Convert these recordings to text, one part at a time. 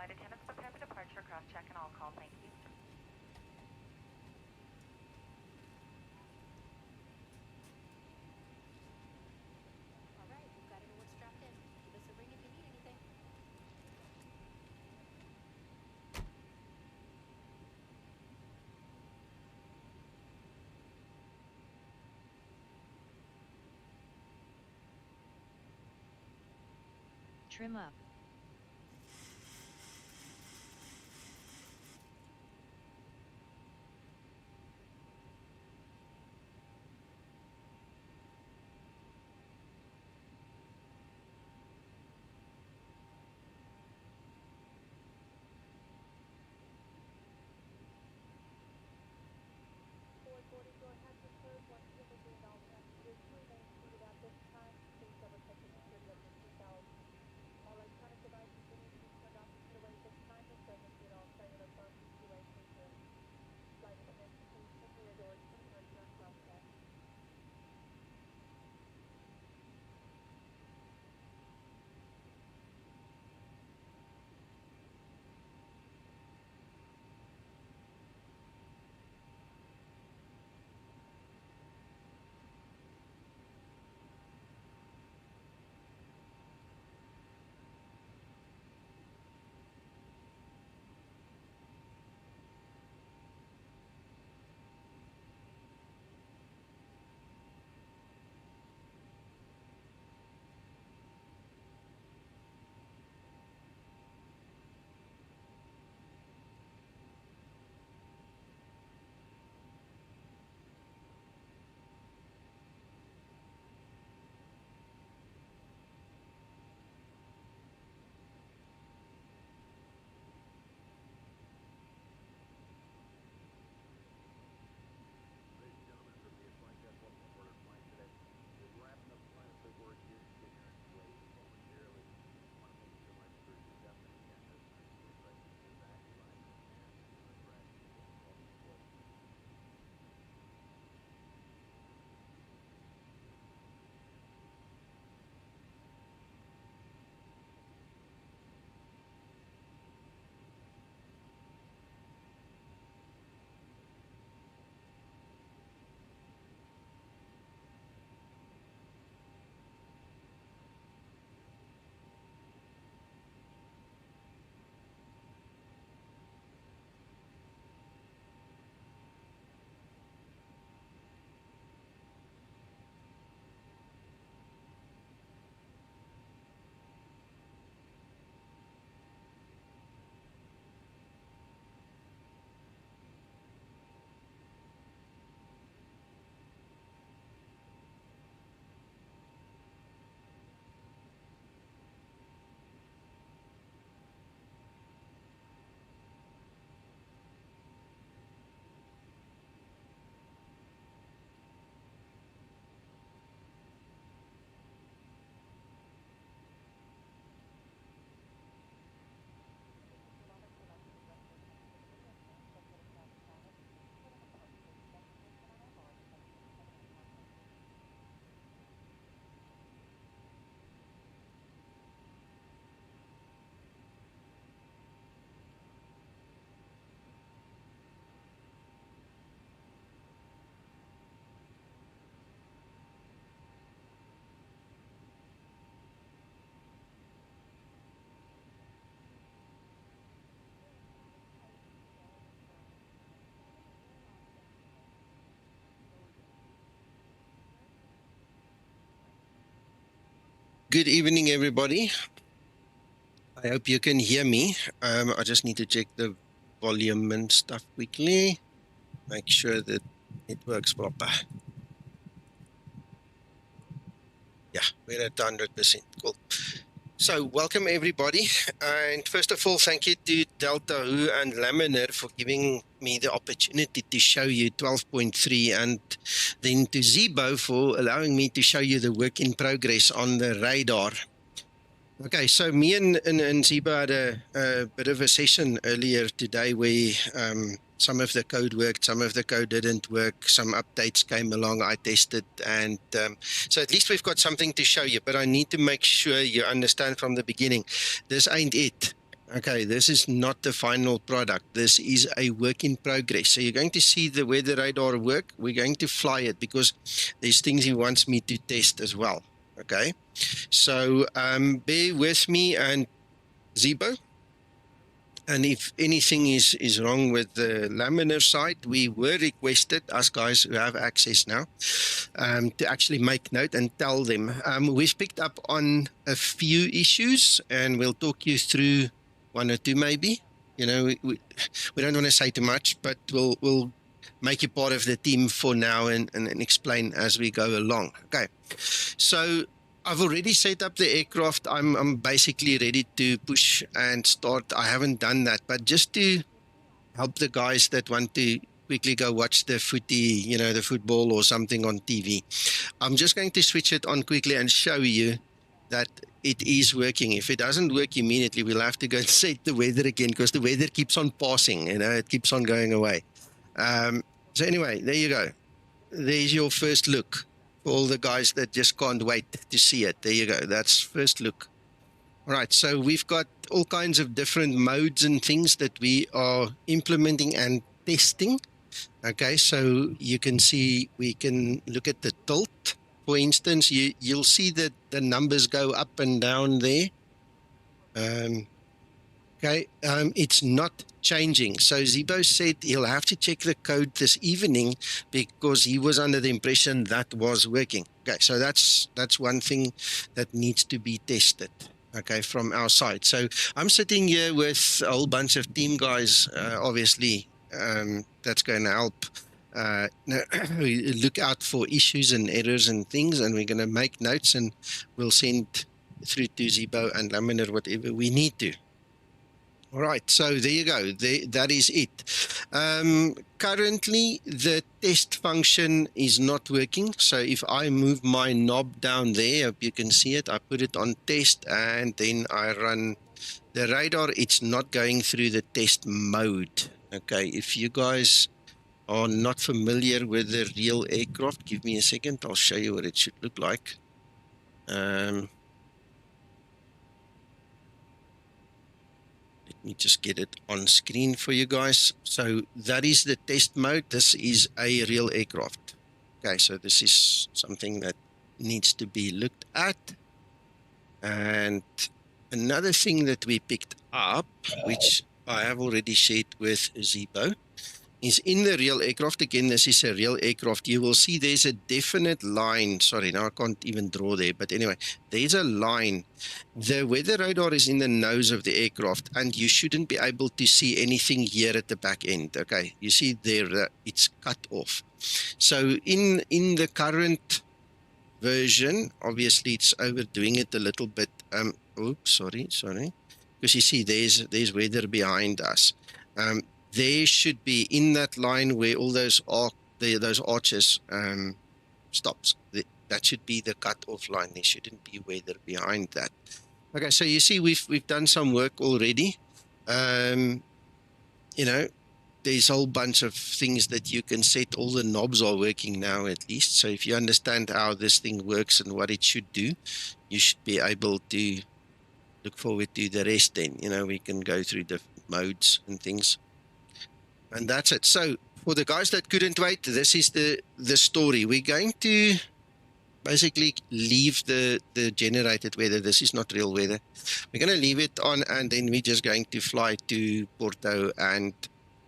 flight attendants prepare for departure, cross-check and all call, thank you. All right, we've got everyone strapped in. Give us a ring if you need anything. Trim up. Good evening, everybody. I hope you can hear me. I just need to check the volume and stuff quickly. Make sure that it works proper. Yeah, we're at 100%. Cool. So, welcome everybody. And first of all, thank you to Delta Who and Laminar for giving me the opportunity to show you 12.3, and then to Zibo for allowing me to show you the work in progress on the radar. Okay, so me and Zibo had a bit of a session earlier today where some of the code worked, some of the code didn't work, some updates came along, I tested, and so at least we've got something to show you, but I need to make sure you understand from the beginning, this ain't it. Okay, this is not the final product. This is a work in progress. So you're going to see the weather radar work. We're going to fly it because there's things he wants me to test as well. Okay, so bear with me and Zibo. And if anything is wrong with the laminar side, we were requested, us guys who have access now, to actually make note and tell them. We've picked up on a few issues, and we'll talk you through one or two maybe. You know, we don't want to say too much, but we'll make you part of the team for now and explain as we go along. Okay, so I've already set up the aircraft. I'm basically ready to push and start. I haven't done that, but just to help the guys that want to quickly go watch the footy, you know, the football or something on TV, I'm just going to switch it on quickly and show you that it is working. If it doesn't work immediately, we'll have to go and set the weather again because the weather keeps on passing, you know, it keeps on going away. So anyway, there you go. There's your first look. For all the guys that just can't wait to see it. There you go. That's first look. All right. So we've got all kinds of different modes and things that we are implementing and testing. Okay. So you can see, we can look at the tilt. For instance, you'll see that the numbers go up and down there. Okay, it's not changing. So Zibo said he'll have to check the code this evening because he was under the impression that was working. Okay, so that's one thing that needs to be tested, okay, from our side. So I'm sitting here with a whole bunch of team guys, obviously, that's going to help look out for issues and errors and things, and we're going to make notes and we'll send through to Zibo and Laminar whatever we need to. All right, so there you go. That is it. Currently, the test function is not working. So if I move my knob down there, hope you can see it. I put it on test and then I run the radar. It's not going through the test mode. Okay, if you guys are not familiar with the real aircraft, give me a second. I'll show you what it should look like. Let me just get it on screen for you guys. So that is the test mode. This is a real aircraft. Okay, so this is something that needs to be looked at. And another thing that we picked up, which I have already shared with Zibo, is in the real aircraft. Again, this is a real aircraft. You will see there's a definite line. Sorry, now I can't even draw there. But anyway, there's a line. The weather radar is in the nose of the aircraft, and you shouldn't be able to see anything here at the back end. Okay, you see there, it's cut off. So in the current version, obviously it's overdoing it a little bit. Oops, sorry. Because you see there's weather behind us. There should be in that line where all those arches stops. That should be the cut-off line. There shouldn't be weather behind that. Okay, so you see we've done some work already. You know, there's a whole bunch of things that you can set. All the knobs are working now at least. So if you understand how this thing works and what it should do, you should be able to look forward to the rest then. You know, we can go through the modes and things. And that's it. So for the guys that couldn't wait, this is the story. We're going to basically leave the generated weather. This is not real weather. We're going to leave it on, and then we're just going to fly to Porto and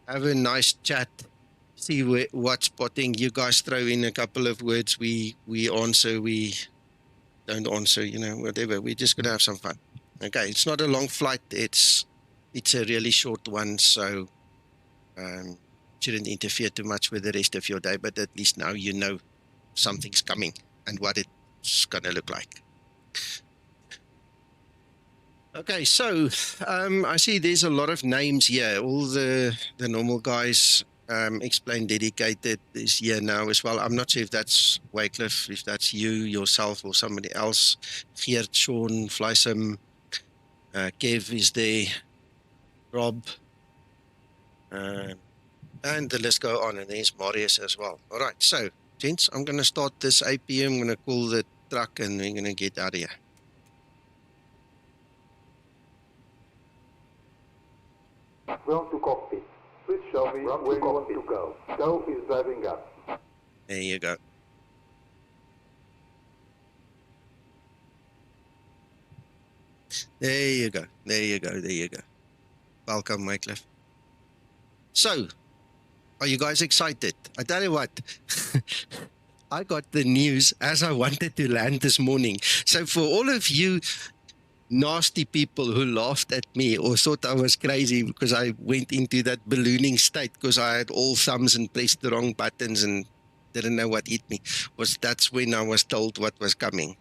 have a nice chat, see what's spotting. You guys throw in a couple of words. We answer, we don't answer, you know, whatever. We're just going to have some fun. Okay, it's not a long flight. It's a really short one, so shouldn't interfere too much with the rest of your day, but at least now you know something's coming and what it's going to look like. Okay, so I see there's a lot of names here. All the normal guys, Explain Dedicated is here now as well. I'm not sure if that's Wycliffe, if that's you, yourself, or somebody else. Geert, Sean, Flysum, Kev is there, Rob, and the list go on, and there's Marius as well. All right, so, gents, I'm going to start this APM. I'm going to call the truck, and we're going to get out of here. Shelby, where you want to go. Stowe is driving up. There you go. There you go. There you go. There you go. Welcome, Wycliffe. So, are you guys excited? I tell you what, I got the news as I wanted to land this morning. So for all of you nasty people who laughed at me or thought I was crazy because I went into that ballooning state because I had all thumbs and pressed the wrong buttons and didn't know what hit me, that's when I was told what was coming.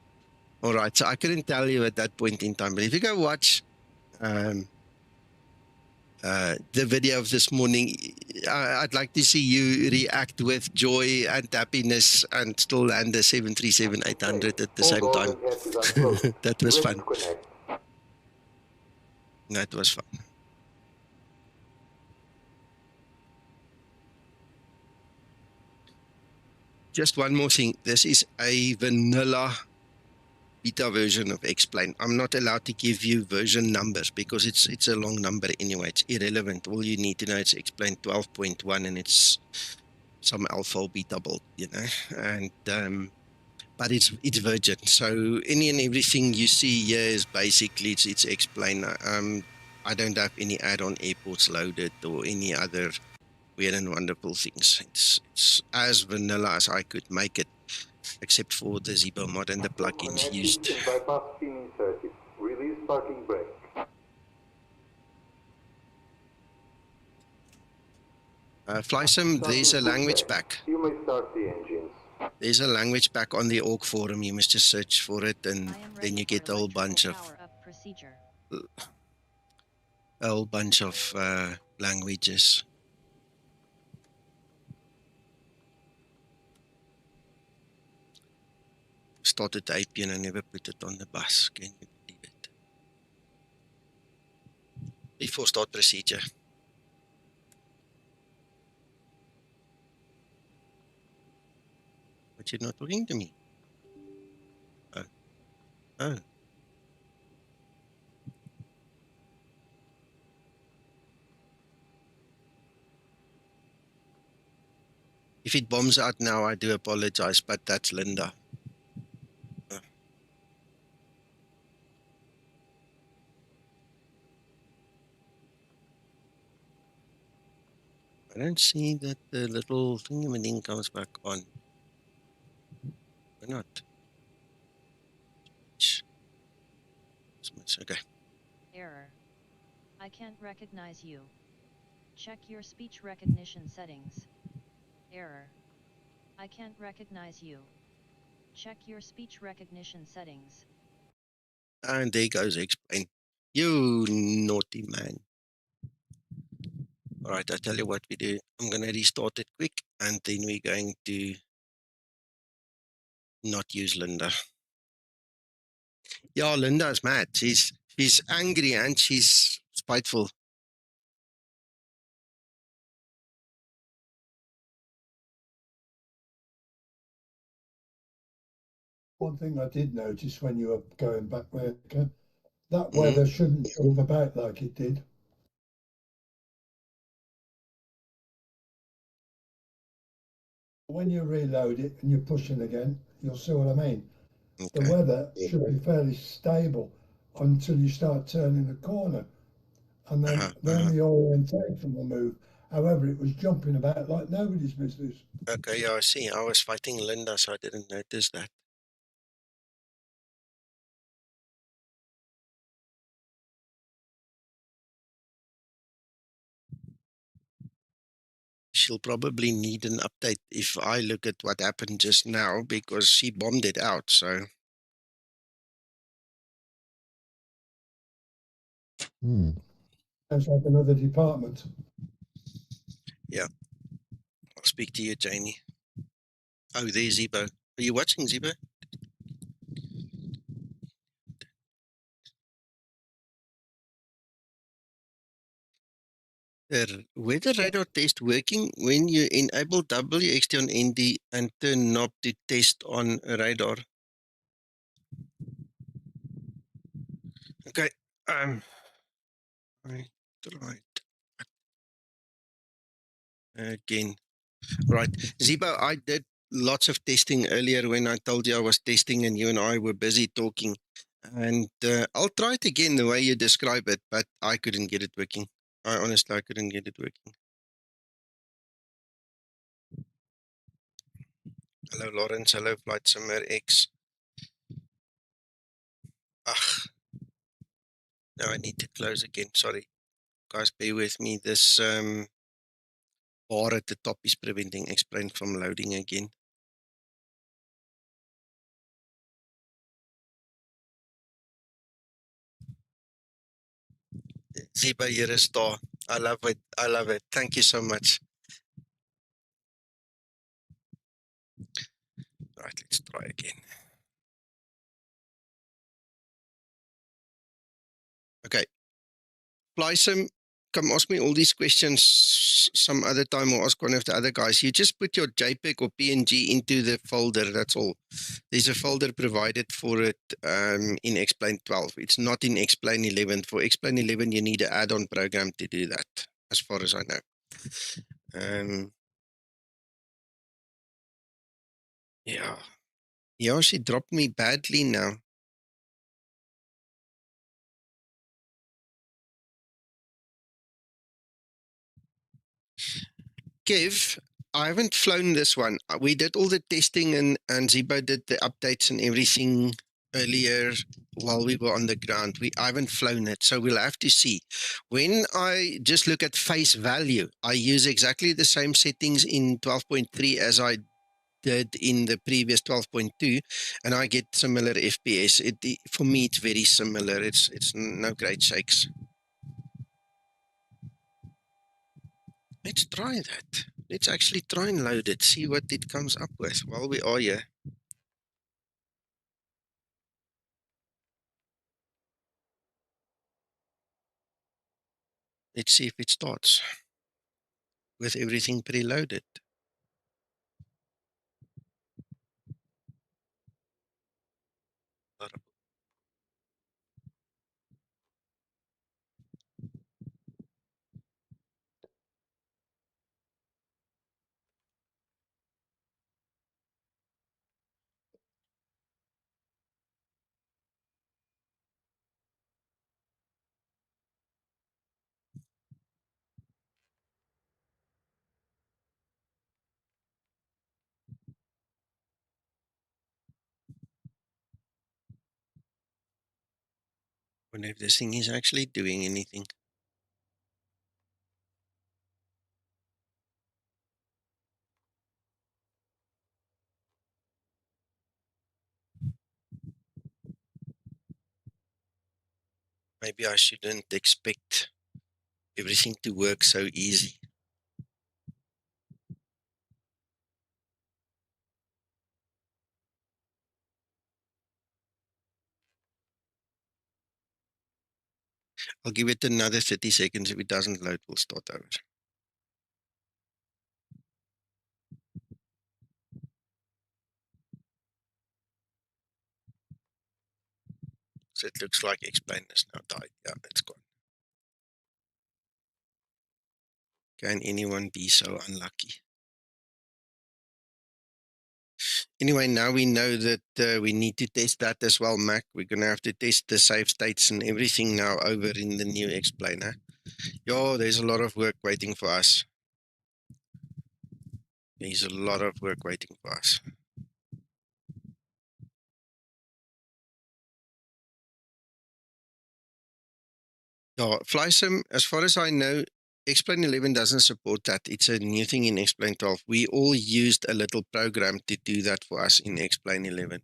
All right, so I couldn't tell you at that point in time, but if you go watch the video of this morning, I'd like to see you react with joy and happiness and still land the 737-800 at the same time. That was fun. That was fun. Just one more thing. This is a vanilla beta version of Explain. I'm not allowed to give you version numbers because it's a long number anyway. It's irrelevant. All you need to know is Explain 12.1 and it's some alpha or beta build, you know. And but it's virgin. So any and everything you see here is basically it's Explain. I don't have any add-on airports loaded or any other weird and wonderful things. It's as vanilla as I could make it, except for the Zibomod and the plugins used. Bypass in circuit. Release parking brake. Flysim, there's a language pack. You may start the engines. There's a language pack on the org forum. You must just search for it, and then you get a whole bunch of languages. Started the AP and I never put it on the bus. Can you believe it? Before start procedure. But you're not talking to me. Oh. If it bombs out now, I do apologize, but that's Linda. I don't see that the little thingy comes back on. Why not? Okay. Error. I can't recognize you. Check your speech recognition settings. Error. I can't recognize you. Check your speech recognition settings. And there goes Explain. You naughty man. All right, I tell you what we do. I'm going to restart it quick, and then we're going to not use Linda. Yeah, Linda is mad. She's angry and she's spiteful. One thing I did notice when you were going back there, that weather shouldn't jump about like it did. When you reload it and you're pushing again, you'll see what I mean. Okay. The weather should be fairly stable until you start turning the corner. And then the orientation will move. However, it was jumping about like nobody's business. Okay, yeah, I see. I was fighting Linda, so I didn't notice that. She'll probably need an update if I look at what happened just now, because she bombed it out, so. Sounds like another department. Yeah. I'll speak to you, Janie. Oh, there's Zibo. Are you watching, Zibo? The weather radar test working when you enable WXT on ND and turn knob to test on radar. Okay. Right. again. Right. Zibo, I did lots of testing earlier when I told you I was testing and you and I were busy talking. And I'll try it again the way you describe it, but I couldn't get it working. I honestly couldn't get it working. Hello, Lawrence. Hello, Flight Simmer X. Ah, now I need to close again. Sorry. Guys, bear with me. This bar at the top is preventing Explain from loading again. Ziba, you're a star. I love it. I love it. Thank you so much. Right, let's try again. Okay. Flysim, come ask me all these questions some other time or ask one of the other guys. You just put your JPEG or PNG into the folder, that's all. There's a folder provided for it in Explain 12. It's not in Explain 11. For Explain 11, you need an add-on program to do that, as far as I know. Yeah. Yeah, she dropped me badly now. Kev, I haven't flown this one. We did all the testing and Zibo did the updates and everything earlier while we were on the ground. I haven't flown it, so we'll have to see. When I just look at face value, I use exactly the same settings in 12.3 as I did in the previous 12.2, and I get similar FPS. For me, it's very similar. It's no great shakes. Let's try that. Let's actually try and load it, see what it comes up with while we are here. Let's see if it starts with everything preloaded. I wonder if this thing is actually doing anything. Maybe I shouldn't expect everything to work so easy. I'll give it another 30 seconds. If it doesn't load, we'll start over. So it looks like Explain has now died. Yeah, it's gone. Can anyone be so unlucky? Anyway, now we know that we need to test that as well, Mac. We're going to have to test the save states and everything now over in the new explainer. Yo, there's a lot of work waiting for us. There's a lot of work waiting for us. Yeah, FlySim, as far as I know, Explain 11 doesn't support that. It's a new thing in Explain 12. We all used a little program to do that for us in Explain 11.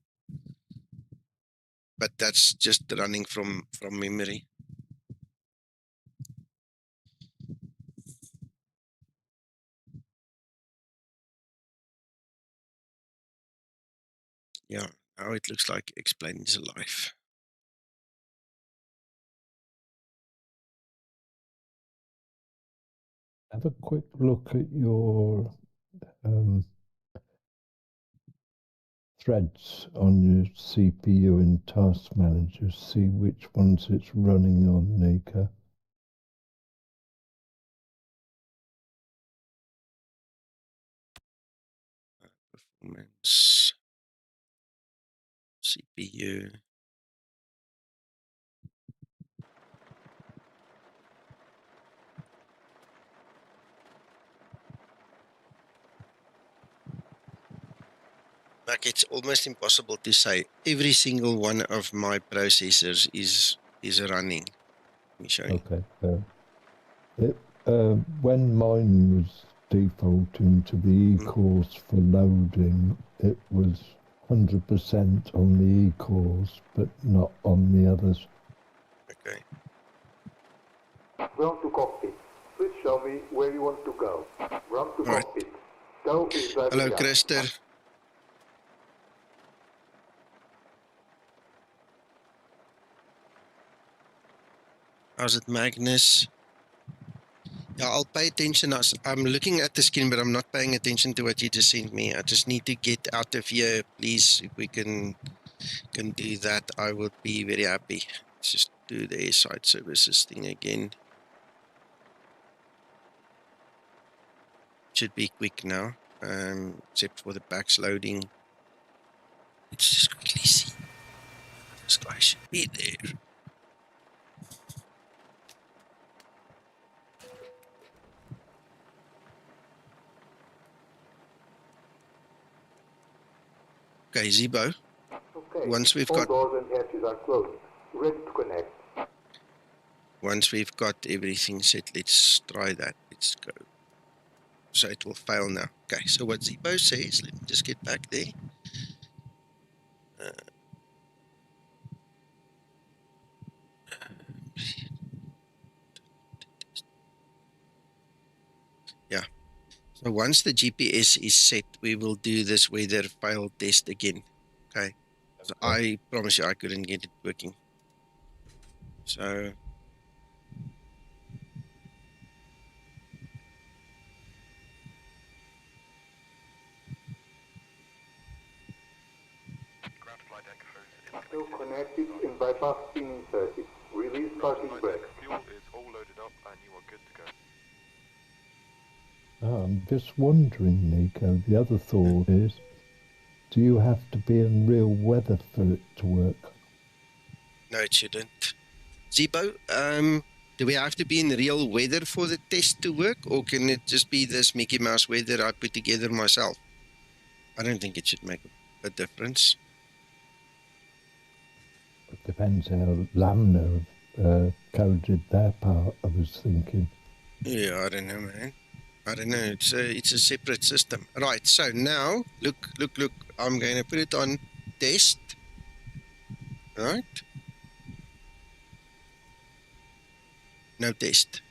But that's just running from memory. Yeah, now it looks like Explain is alive. Have a quick look at your threads on your CPU and Task Manager. See which ones it's running on, Nika. Performance, CPU. Like it's almost impossible to say every single one of my processors is running. Let me show you. Okay. When mine was defaulting to the E-cores for loading, it was 100% on the E-cores, but not on the others. Okay. Ground to cockpit. Please show me where you want to go. Ground to Right. cockpit. Go is driving Hello, up. Christer. How's it, Magnus? Yeah, I'll pay attention. I'm looking at the screen, but I'm not paying attention to what you just sent me. I just need to get out of here, please. If we can do that, I would be very happy. Let's just do the site services thing again. Should be quick now, except for the backs loading. Let's just quickly see. This guy should be there. Okay, Zibo. Okay. Once we've All got doors and hatches are closed. Ready to connect. Once we've got everything set, let's try that. Let's go. So it will fail now. Okay, so what Zibo says, let me just get back there. Yeah. So once the GPS is set, we will do this weather fail test again. Okay. So I promise you I couldn't get it working. So Still connected and bypass pin inserted. Release parking brake. Fuel is all loaded up and you are good to go. I'm just wondering, Nico, the other thought is, do you have to be in real weather for it to work? no, it shouldn't. Zibo, do we have to be in real weather for the test to work, or can it just be this Mickey Mouse weather I put together myself? I don't think it should make a difference. It depends how Lambda coded their part, I was thinking. Yeah, I don't know, man. I don't know. It's a separate system. Right, so now, look. I'm going to put it on test. Right? No test.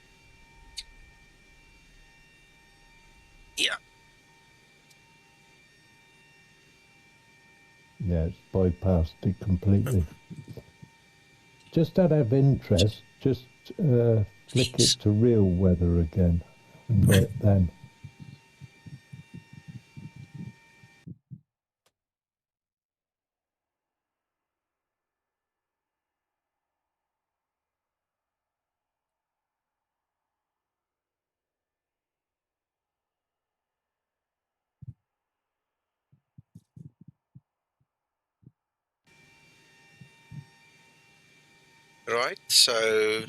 Yeah. Yeah, it's bypassed it completely. Just out of interest, just flick it to real weather again and do it then. Right, so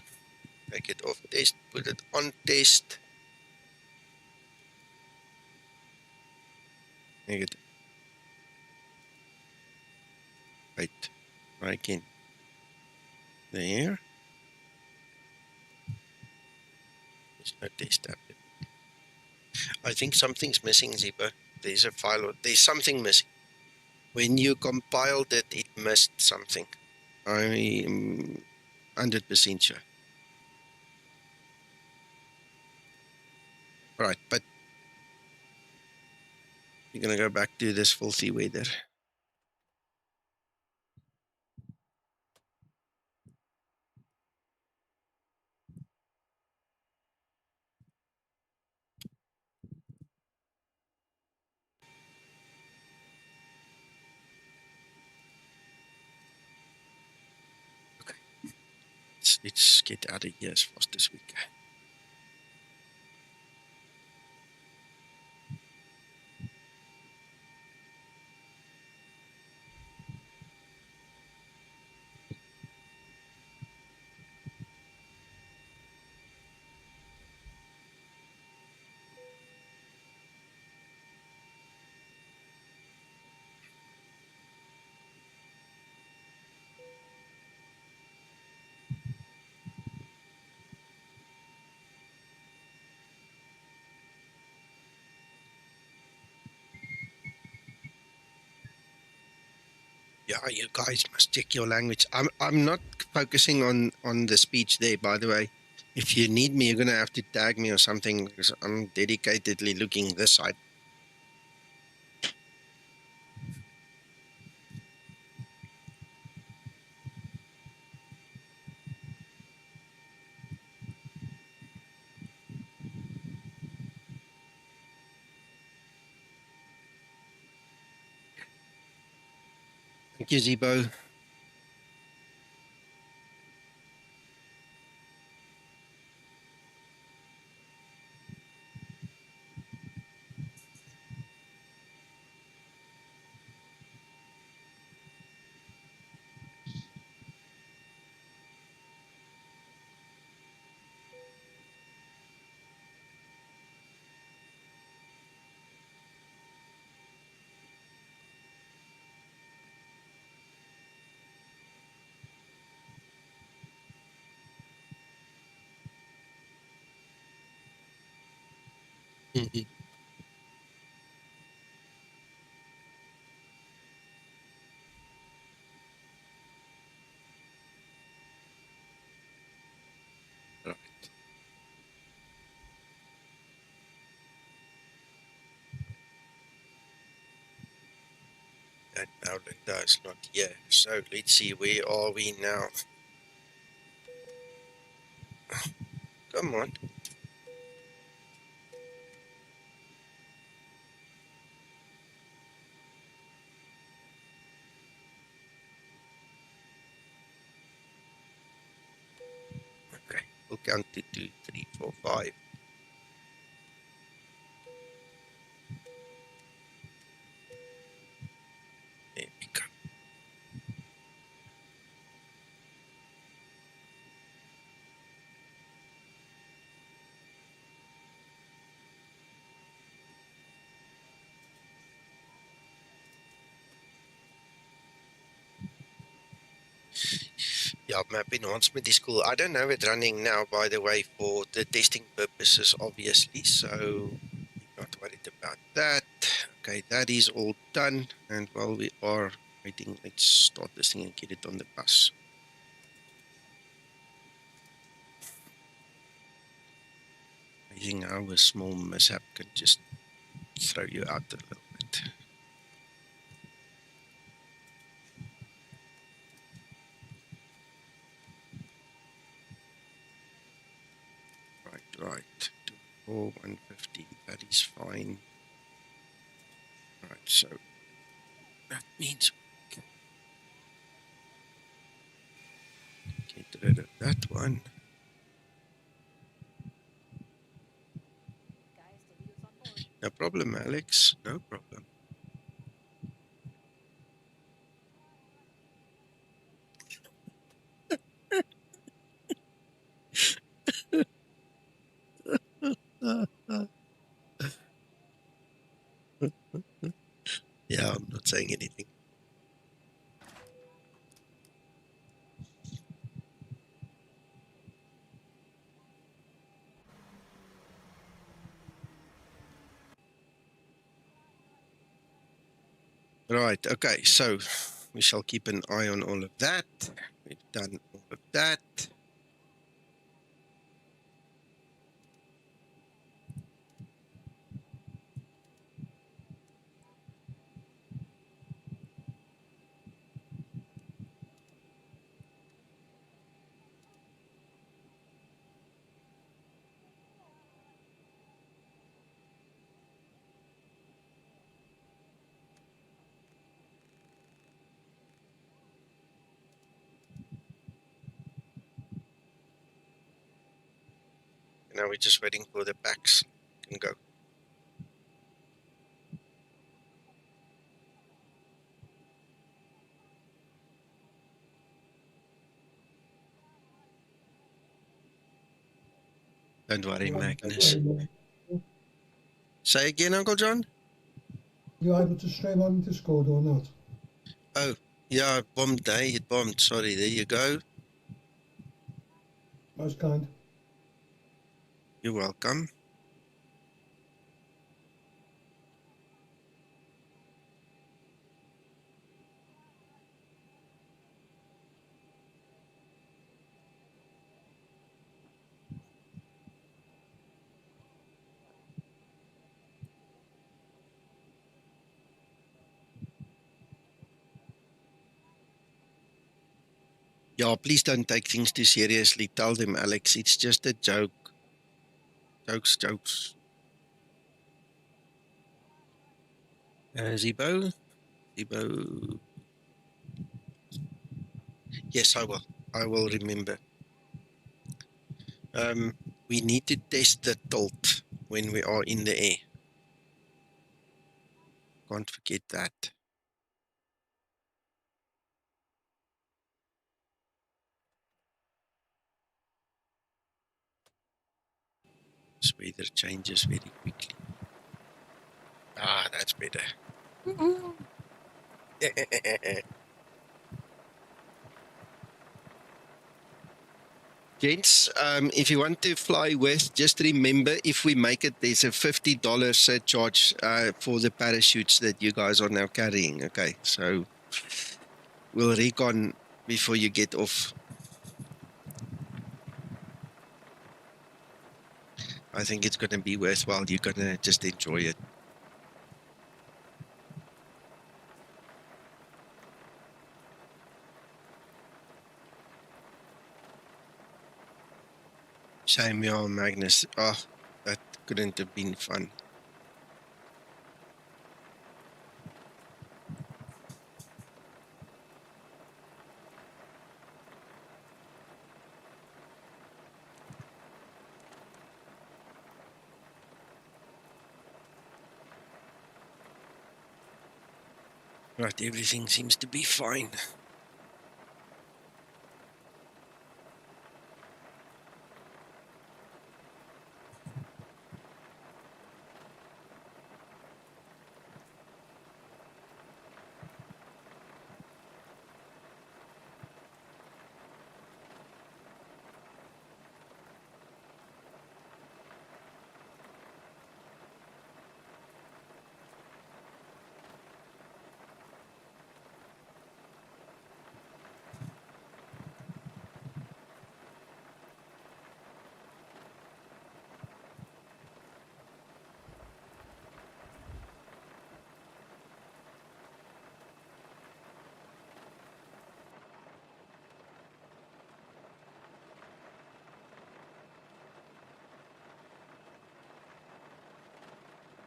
take it off test, put it on test. Negative. Right, try again. There. There's no test happening. I think something's missing, Zibo. There's a file, or there's something missing. When you compiled it, it missed something. I'm 100% sure. Right, but you're going to go back to this filthy weather. Okay. Let's get out of here as fast as we can. Yeah, you guys must check your language. I'm not focusing on the speech there, by the way. If you need me, you're gonna have to tag me or something because I'm dedicatedly looking this side. Thank you, Zibo. Mhm. Right. And now Linda is not here. So let's see, where are we now? Come on. Okay, we'll count to 2, 3, 4, 5. There we go. Yeah, map enhancement is cool. I don't know it running now, by the way, for the testing purposes, obviously. So not worried about that. Okay, that is all done. And while we are waiting, let's start this thing and get it on the bus. Amazing how a small mishap can just throw you out a little bit. Right. 115, that is fine. Right, so that means get rid of that one. Guys, Deleto's on board. No problem, Alex. No problem. Yeah, I'm not saying anything. Right, okay, so we shall keep an eye on all of that. We've done all of that. Now we're just waiting for the packs can go. Don't worry, Magnus. Say again, Uncle John? You able to stream on Discord or not? Oh, yeah, it bombed, eh? It bombed. Sorry, there you go. Most kind. You're welcome. Yeah, please don't take things too seriously. Tell them, Alex, it's just a joke. Jokes. Zibo? Zibo. Yes, I will. I will remember. We need to test the tilt when we are in the air. Can't forget that. This weather changes very quickly. Ah, that's better. Gents, if you want to fly with, just remember, if we make it, there's a $50 surcharge for the parachutes that you guys are now carrying. Okay, so we'll recon before you get off. I think it's going to be worthwhile. You're going to just enjoy it. Samuel Magnus. Oh, that couldn't have been fun. Right, everything seems to be fine.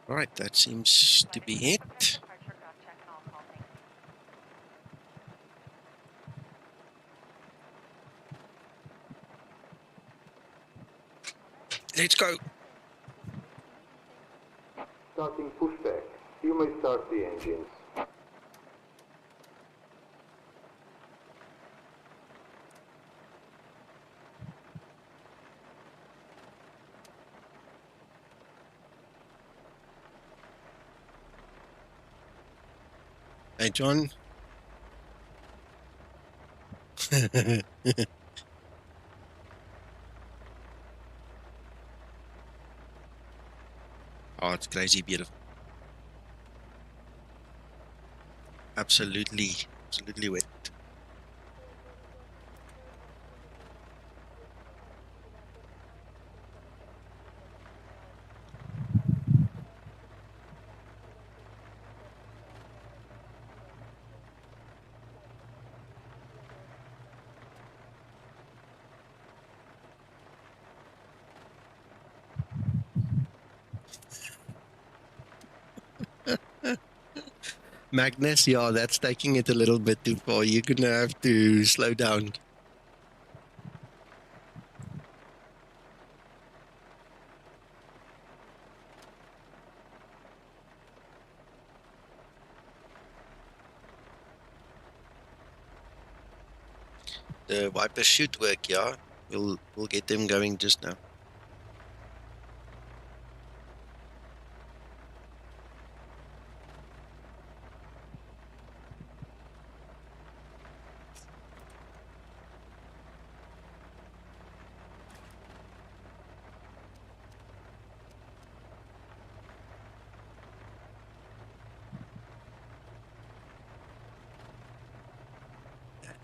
Right, that seems to be it. Departure cross-check and all call, thank you. Let's go. Starting pushback. You may start the engines. Hey, John. Oh, it's crazy beautiful. Absolutely wet. Magnus, yeah, that's taking it a little bit too far. You're going to have to slow down. The wipers should work, yeah. We'll get them going just now.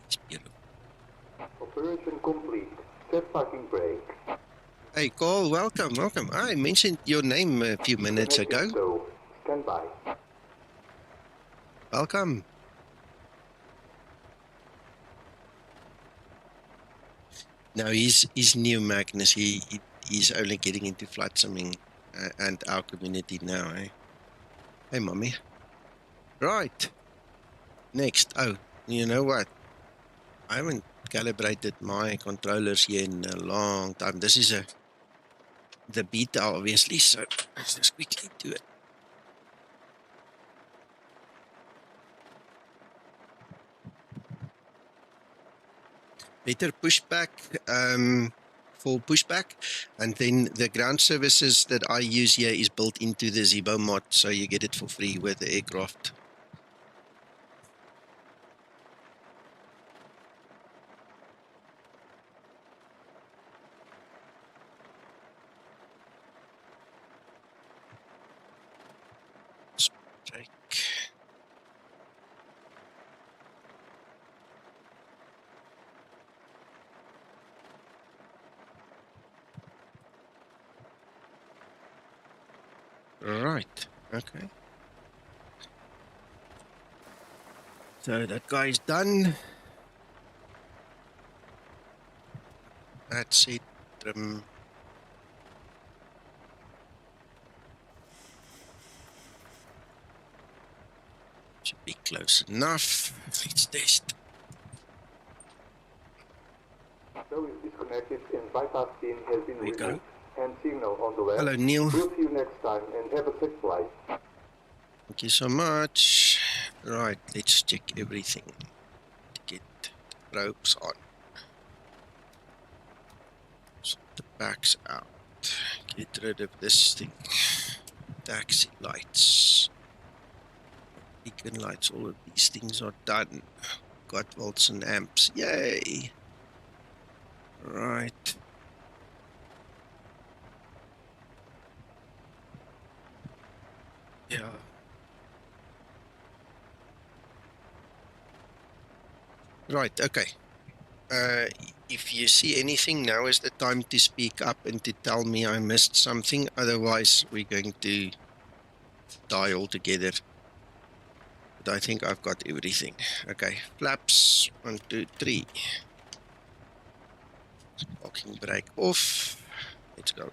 It's beautiful. Operation complete. Set parking brake. Hey, Cole, welcome. I mentioned your name a few minutes ago. So, stand by. Welcome. No, he's new, Magnus. He's only getting into flight simming and our community now, eh? Hey, mommy. Right. Next. Oh, you know what? I haven't calibrated my controllers here in a long time. This is the beta, obviously, so let's just quickly do it. Better pushback for pushback, and then the ground services that I use here is built into the Zibomod, so you get it for free with the aircraft. Strike. Right, okay. So that guy's done. That's it. Should be close enough. Let's test. Show is disconnected and bypass pin has been There we go. removed. And signal on the left. Hello, Neil. We'll see you next time and have a safe flight. Thank you so much. Right, let's check everything to get the probes on. Sort the backs out. Get rid of this thing. Taxi lights. Beacon lights, all of these things are done. Got volts and amps. Yay! Right. Yeah. Right, okay. If you see anything, now is the time to speak up and to tell me I missed something. Otherwise, we're going to die altogether. But I think I've got everything. Okay, flaps, 1, 2, 3. Parking brake off. Let's go.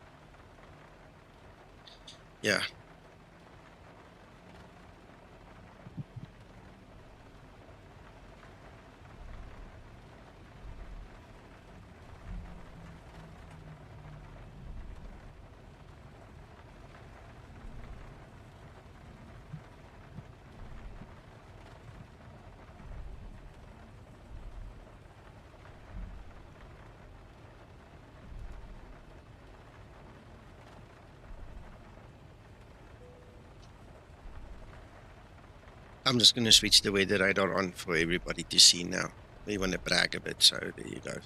Yeah. I'm just going to switch the weather radar on for everybody to see now. We want to brag a bit, so there you go.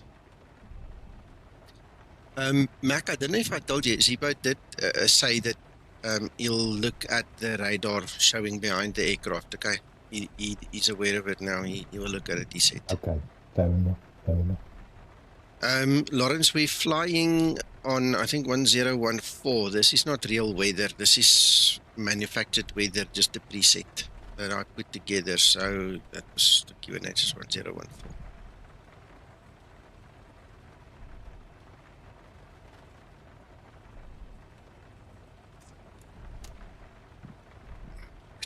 Mac, I don't know if I told you, Zibo did say that he'll look at the radar showing behind the aircraft, okay? He's aware of it now. He will look at it, he said. Okay, fair enough, fair enough. Lawrence, we're flying on, I think, 1014. This is not real weather. This is manufactured weather, just a preset that I put together. So that was the QNH is 1014.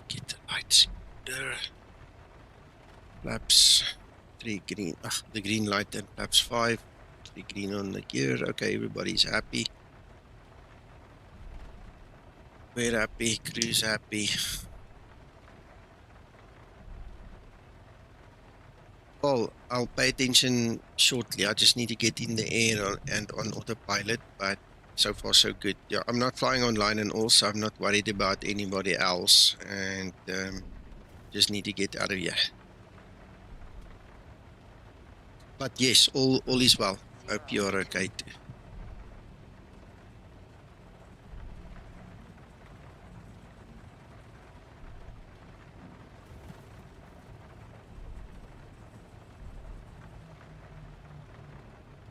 Get the lights there. Flaps 3 green. The green light and flaps 5. 3 green on the gear. Okay, everybody's happy. We're happy. Crew's happy. Well, I'll pay attention shortly. I just need to get in the air and on autopilot, but so far so good. Yeah, I'm not flying online and also I'm not worried about anybody else, and just need to get out of here. But yes, all is well. Hope you're okay too.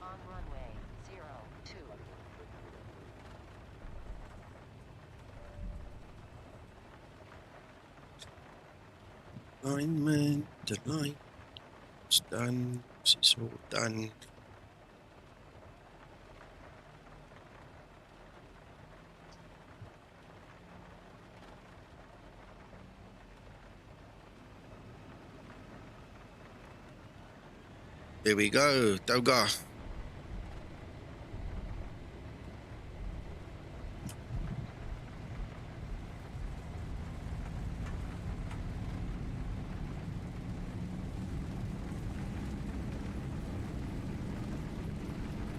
On runway 02. Alignment, the line is done. This is all done. There we go, Toga.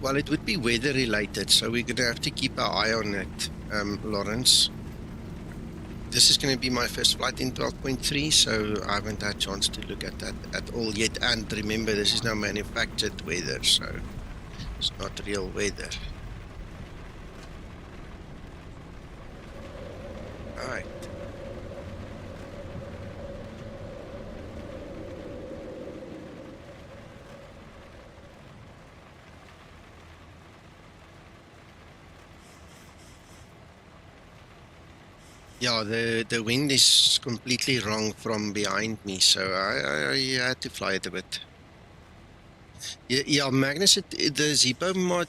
Well, it would be weather related, so we're going to have to keep our eye on it, Lawrence. This is going to be my first flight in 12.3, so I haven't had a chance to look at that at all yet. And remember, this is now manufactured weather, so it's not real weather. All right. Yeah, the wind is completely wrong from behind me, so I had to fly it a bit. Yeah, Magnus, the Zibomod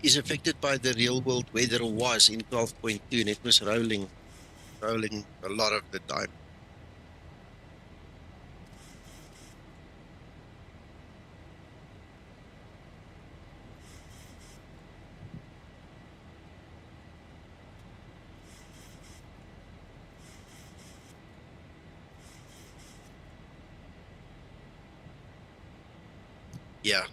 is affected by the real world weather, or was in 12.2, and it was rolling a lot of the time. Yeah.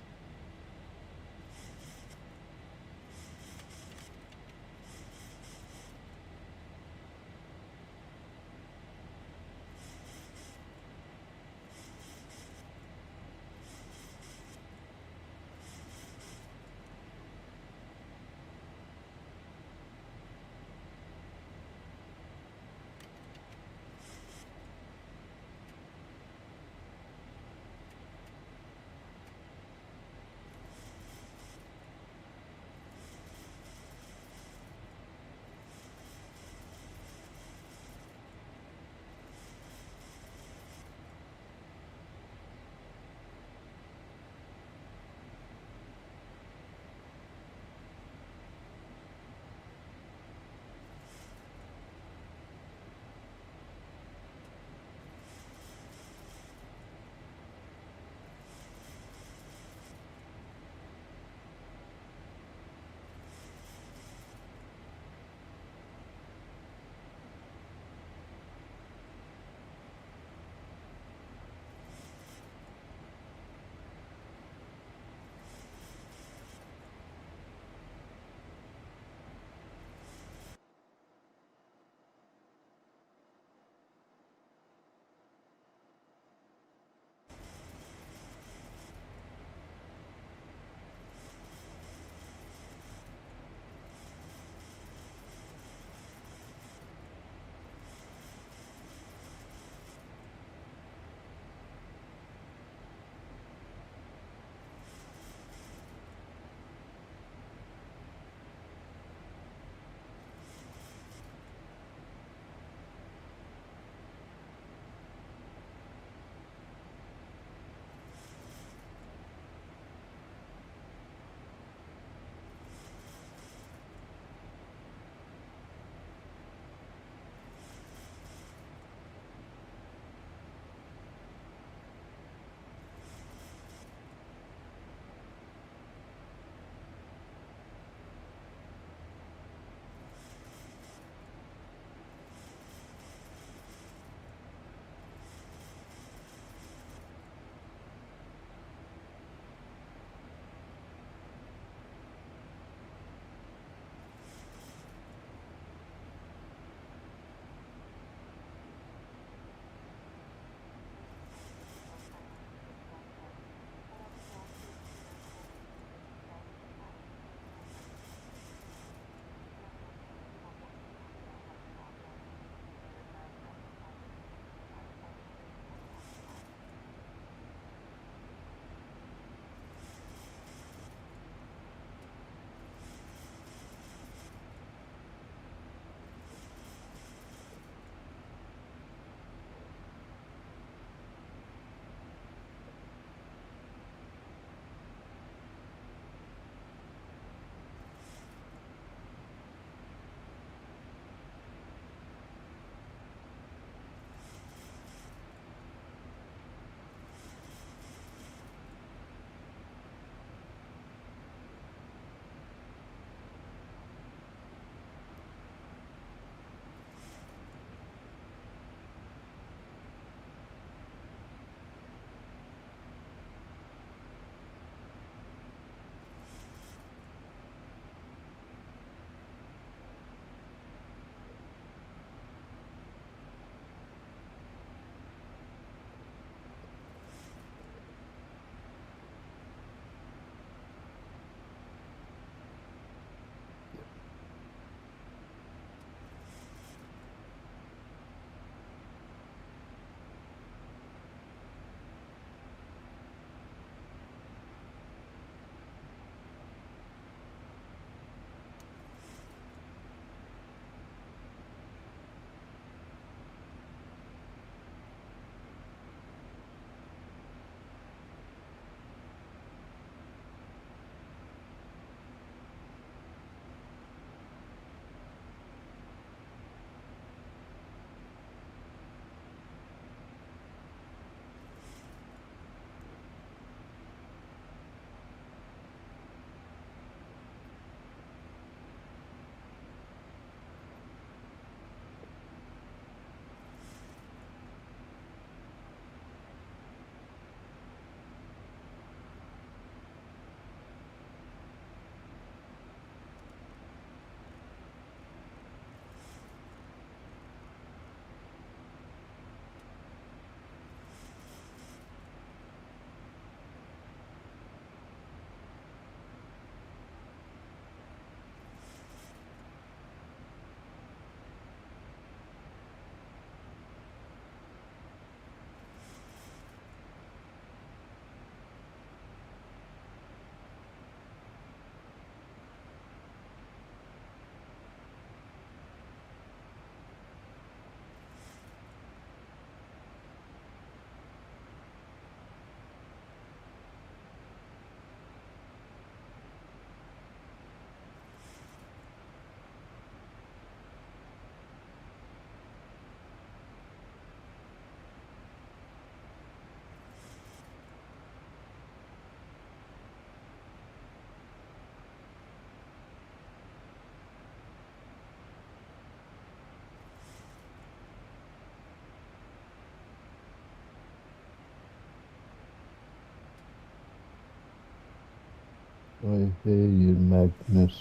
I hear you, Magnus.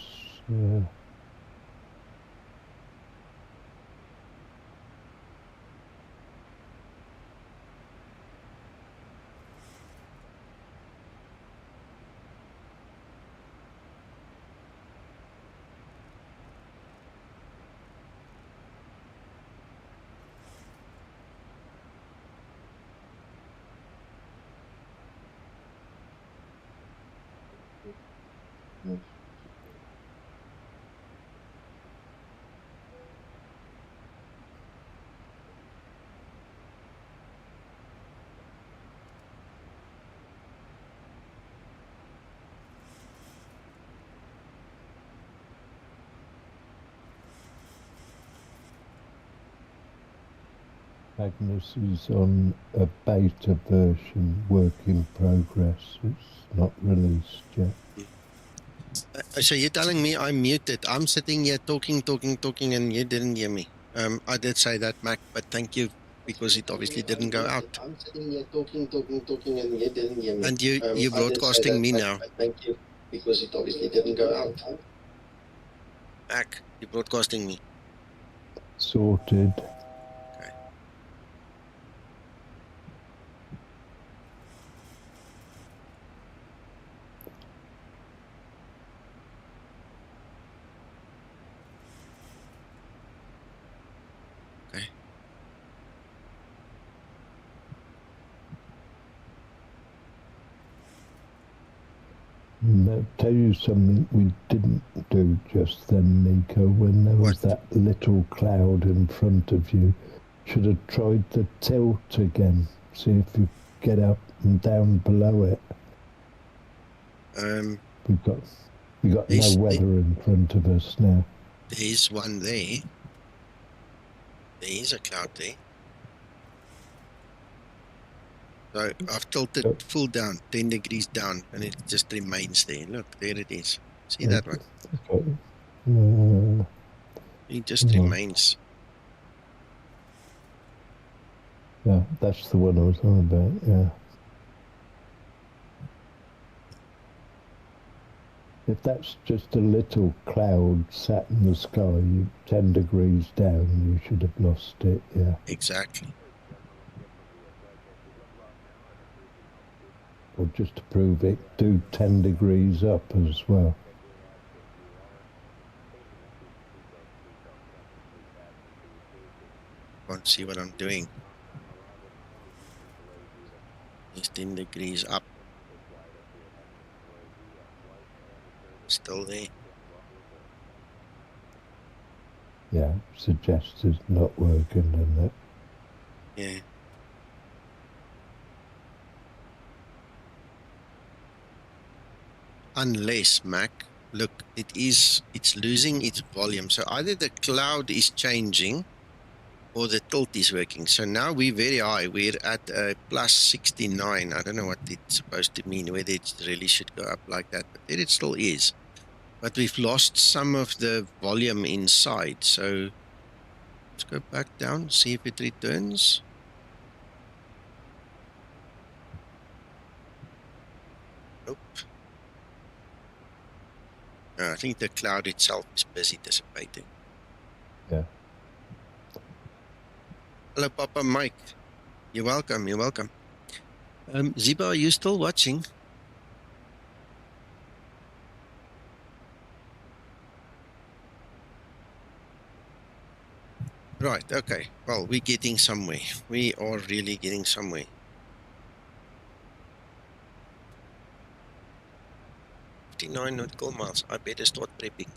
Yeah. Magnus is on a beta version, work in progress. It's not released yet. So you're telling me I'm muted. I'm sitting here talking, and you didn't hear me. I did say that, Mac, but thank you, because it obviously didn't go out. I'm sitting here talking, and you didn't hear me. And you're I did say broadcasting that, me Mac, now. but thank you, because it obviously didn't go out. Mac, you're broadcasting me. Sorted. Okay. Okay. I'll tell you something we didn't do just then, Nico, when there was that little cloud in front of you. Should have tried the tilt again. See if you get up and down below it. We've got no weather in front of us now. There's one there. There is a cloud there. So I've tilted full down, 10 degrees down, and it just remains there. Look, there it is. See that one? Okay. It just remains. Yeah, that's the one I was on about, yeah. If that's just a little cloud sat in the sky, 10 degrees down, you should have lost it, yeah. Exactly. Or just to prove it, do 10 degrees up as well. Can't see what I'm doing. It's 10 degrees up. Still there. Yeah, suggests it's not working, doesn't it? Yeah. Unless, Mac, look, it's losing its volume. So either the cloud is changing or the tilt is working. So now we're very high. We're at plus 69. I don't know what it's supposed to mean, whether it really should go up like that, but there it still is. But we've lost some of the volume inside. So let's go back down, see if it returns. Nope. No, I think the cloud itself is busy dissipating. Yeah. Hello, Papa Mike. You're welcome. You're welcome. Zibo, are you still watching? Right. Okay. Well, we're getting somewhere. We are really getting somewhere. 59 nautical miles. I better start prepping.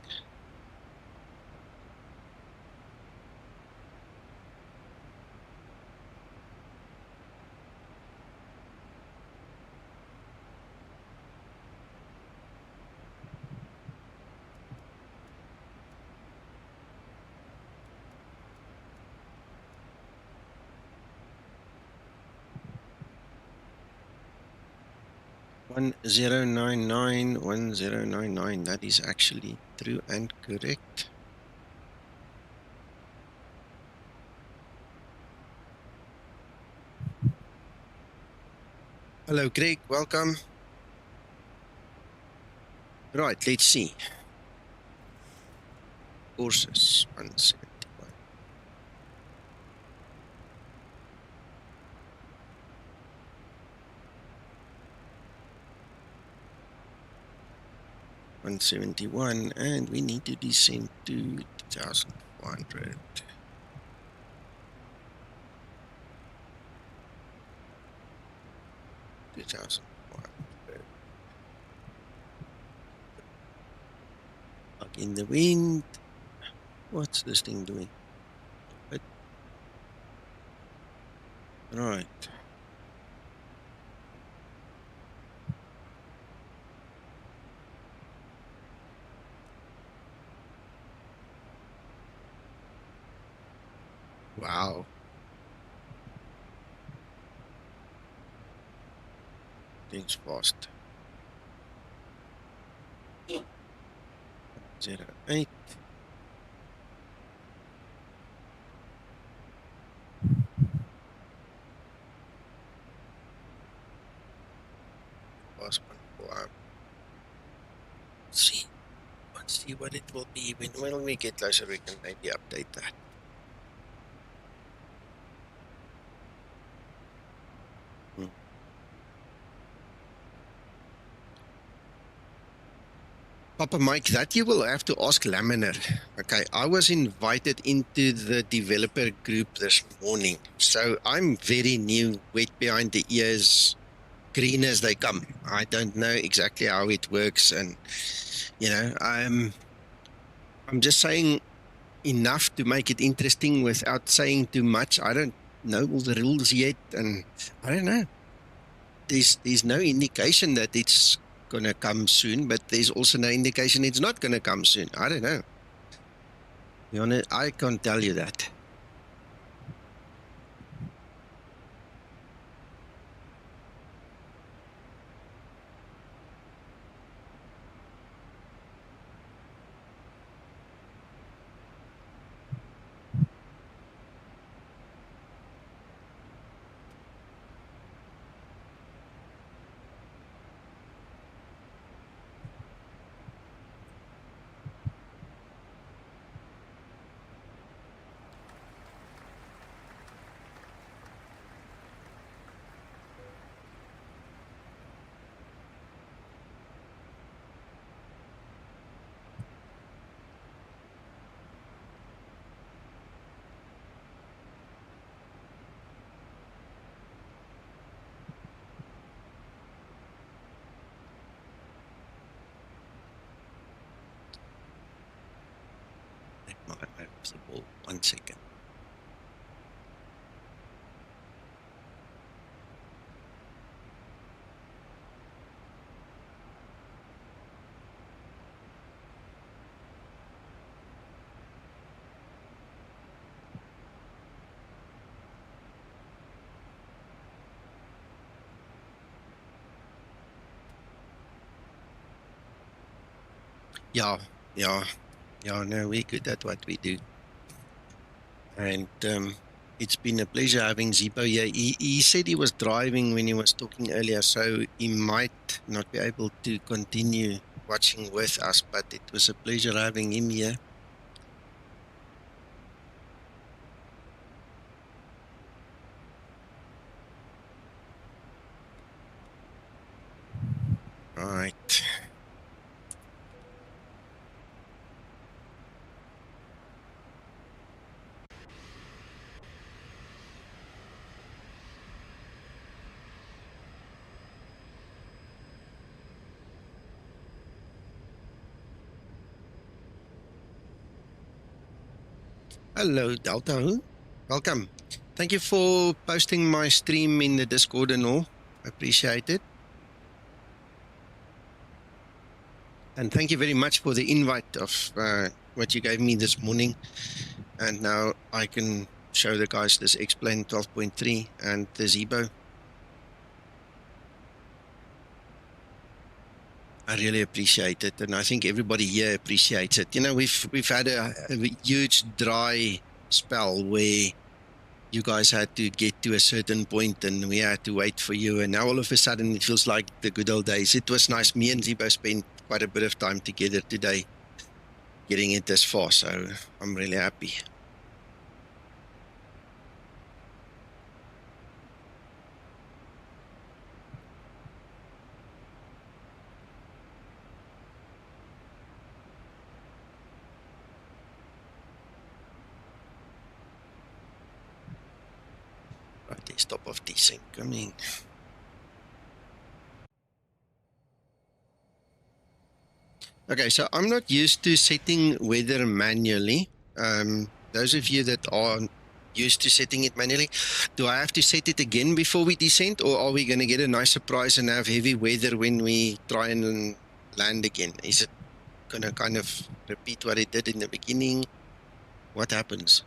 One 1099. That is actually true and correct. Hello, Greg. Welcome. Right, let's see. Courses 171. And we need to descend to 2,400. Up in the wind. What's this thing doing? Right. Wow. Things fast. 08. Fast 1 see. Let's see what it will be. When we get closer, we can maybe update that. Papa Mike, that you will have to ask Laminar. Okay, I was invited into the developer group this morning, so I'm very new, wet behind the ears, green as they come. I don't know exactly how it works, and you know, I'm just saying enough to make it interesting without saying too much. I don't know all the rules yet, and I don't know. There's no indication that it's gonna come soon, but there's also no indication it's not gonna come soon. I don't know. You know, I can't tell you that. Zibo, 1 second. Yeah, no, we're good at what we do. And it's been a pleasure having Zibo here. He said he was driving when he was talking earlier, so he might not be able to continue watching with us, but it was a pleasure having him here. Right. Hello, Delta. Welcome. Thank you for posting my stream in the Discord and all. I appreciate it. And thank you very much for the invite of what you gave me this morning. And now I can show the guys this X-Plane 12.3 and the Zibo. I really appreciate it, and I think everybody here appreciates it. You know, we've had a huge dry spell where you guys had to get to a certain point and we had to wait for you. And now all of a sudden it feels like the good old days. It was nice. Me and Zibo spent quite a bit of time together today getting it this far. So I'm really happy. Right, desktop of desync coming. Okay, so I'm not used to setting weather manually. Those of you that are used to setting it manually, do I have to set it again before we descend, or are we going to get a nice surprise and have heavy weather when we try and land again? Is it going to kind of repeat what it did in the beginning? What happens?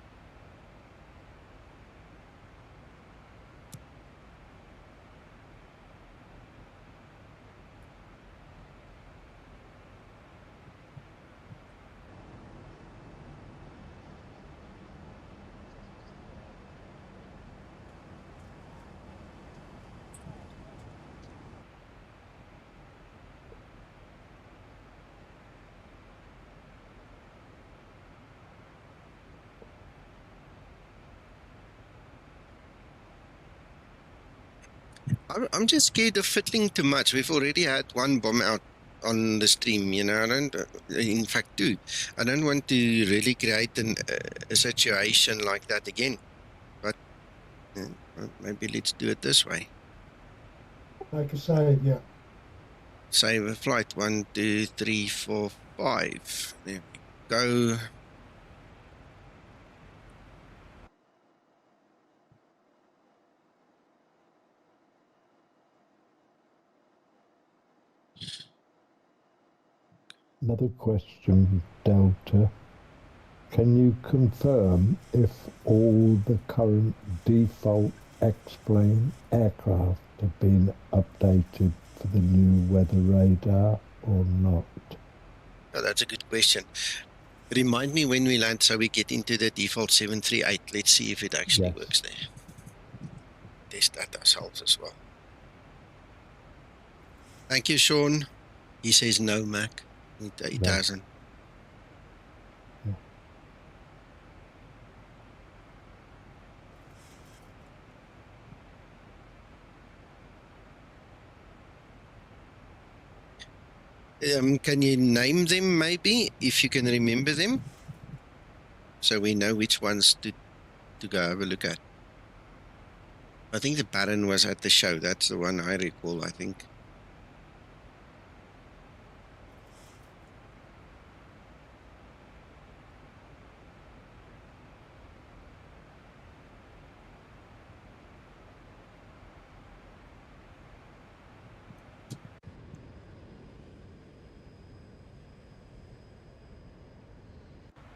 I'm just scared of fiddling too much. We've already had one bomb out on the stream, you know. I don't, in fact, two. I don't want to really create a situation like that again. But maybe let's do it this way. Make a save, yeah. Save a flight. 1, 2, 3, 4, 5. There we go. Another question, Delta. Can you confirm if all the current default X-plane aircraft have been updated for the new weather radar or not? Oh, that's a good question. Remind me when we land so we get into the default 738. Let's see if it actually works there. Test that ourselves as well. Thank you, Sean. He says no, Mac. It hasn't. Can you name them maybe, if you can remember them? So we know which ones to go have a look at. I think the Baron was at the show. That's the one I recall, I think.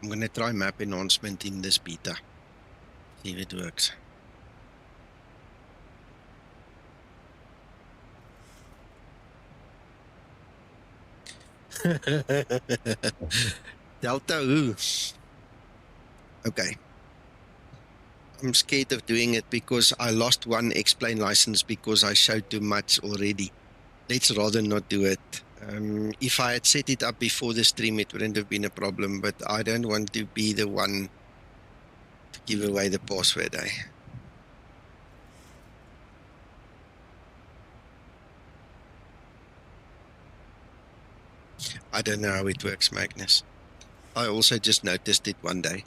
I'm going to try map enhancement in this beta. See if it works. Delta who? Okay. I'm scared of doing it because I lost one X-plane license because I showed too much already. Let's rather not do it. If I had set it up before the stream, it wouldn't have been a problem, but I don't want to be the one to give away the password. I don't know how it works, Magnus. I also just noticed it one day.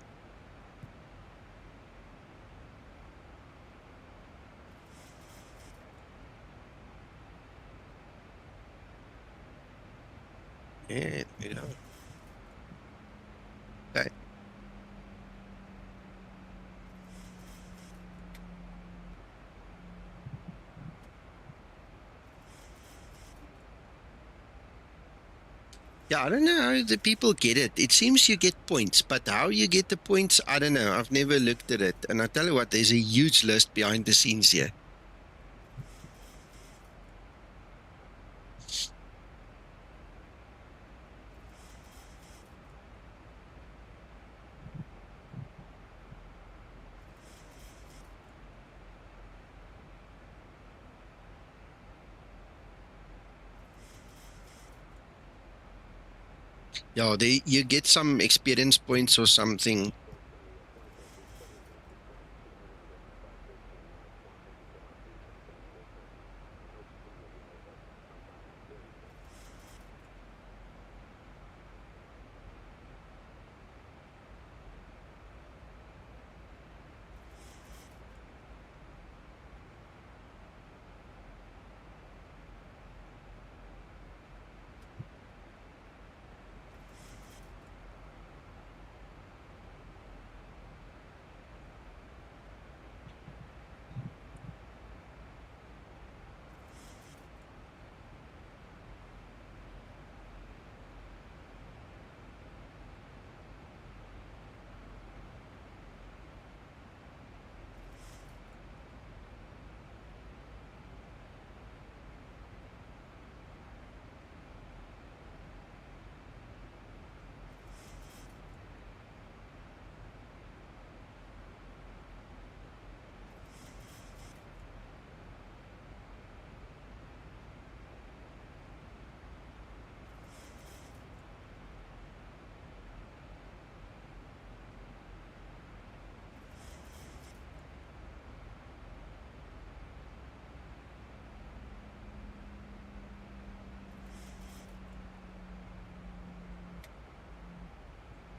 Yeah, you know. Okay. Yeah, I don't know how the people get it. It seems you get points, but how you get the points, I don't know. I've never looked at it. And I tell you what, there's a huge list behind the scenes here. Yeah, you get some experience points or something.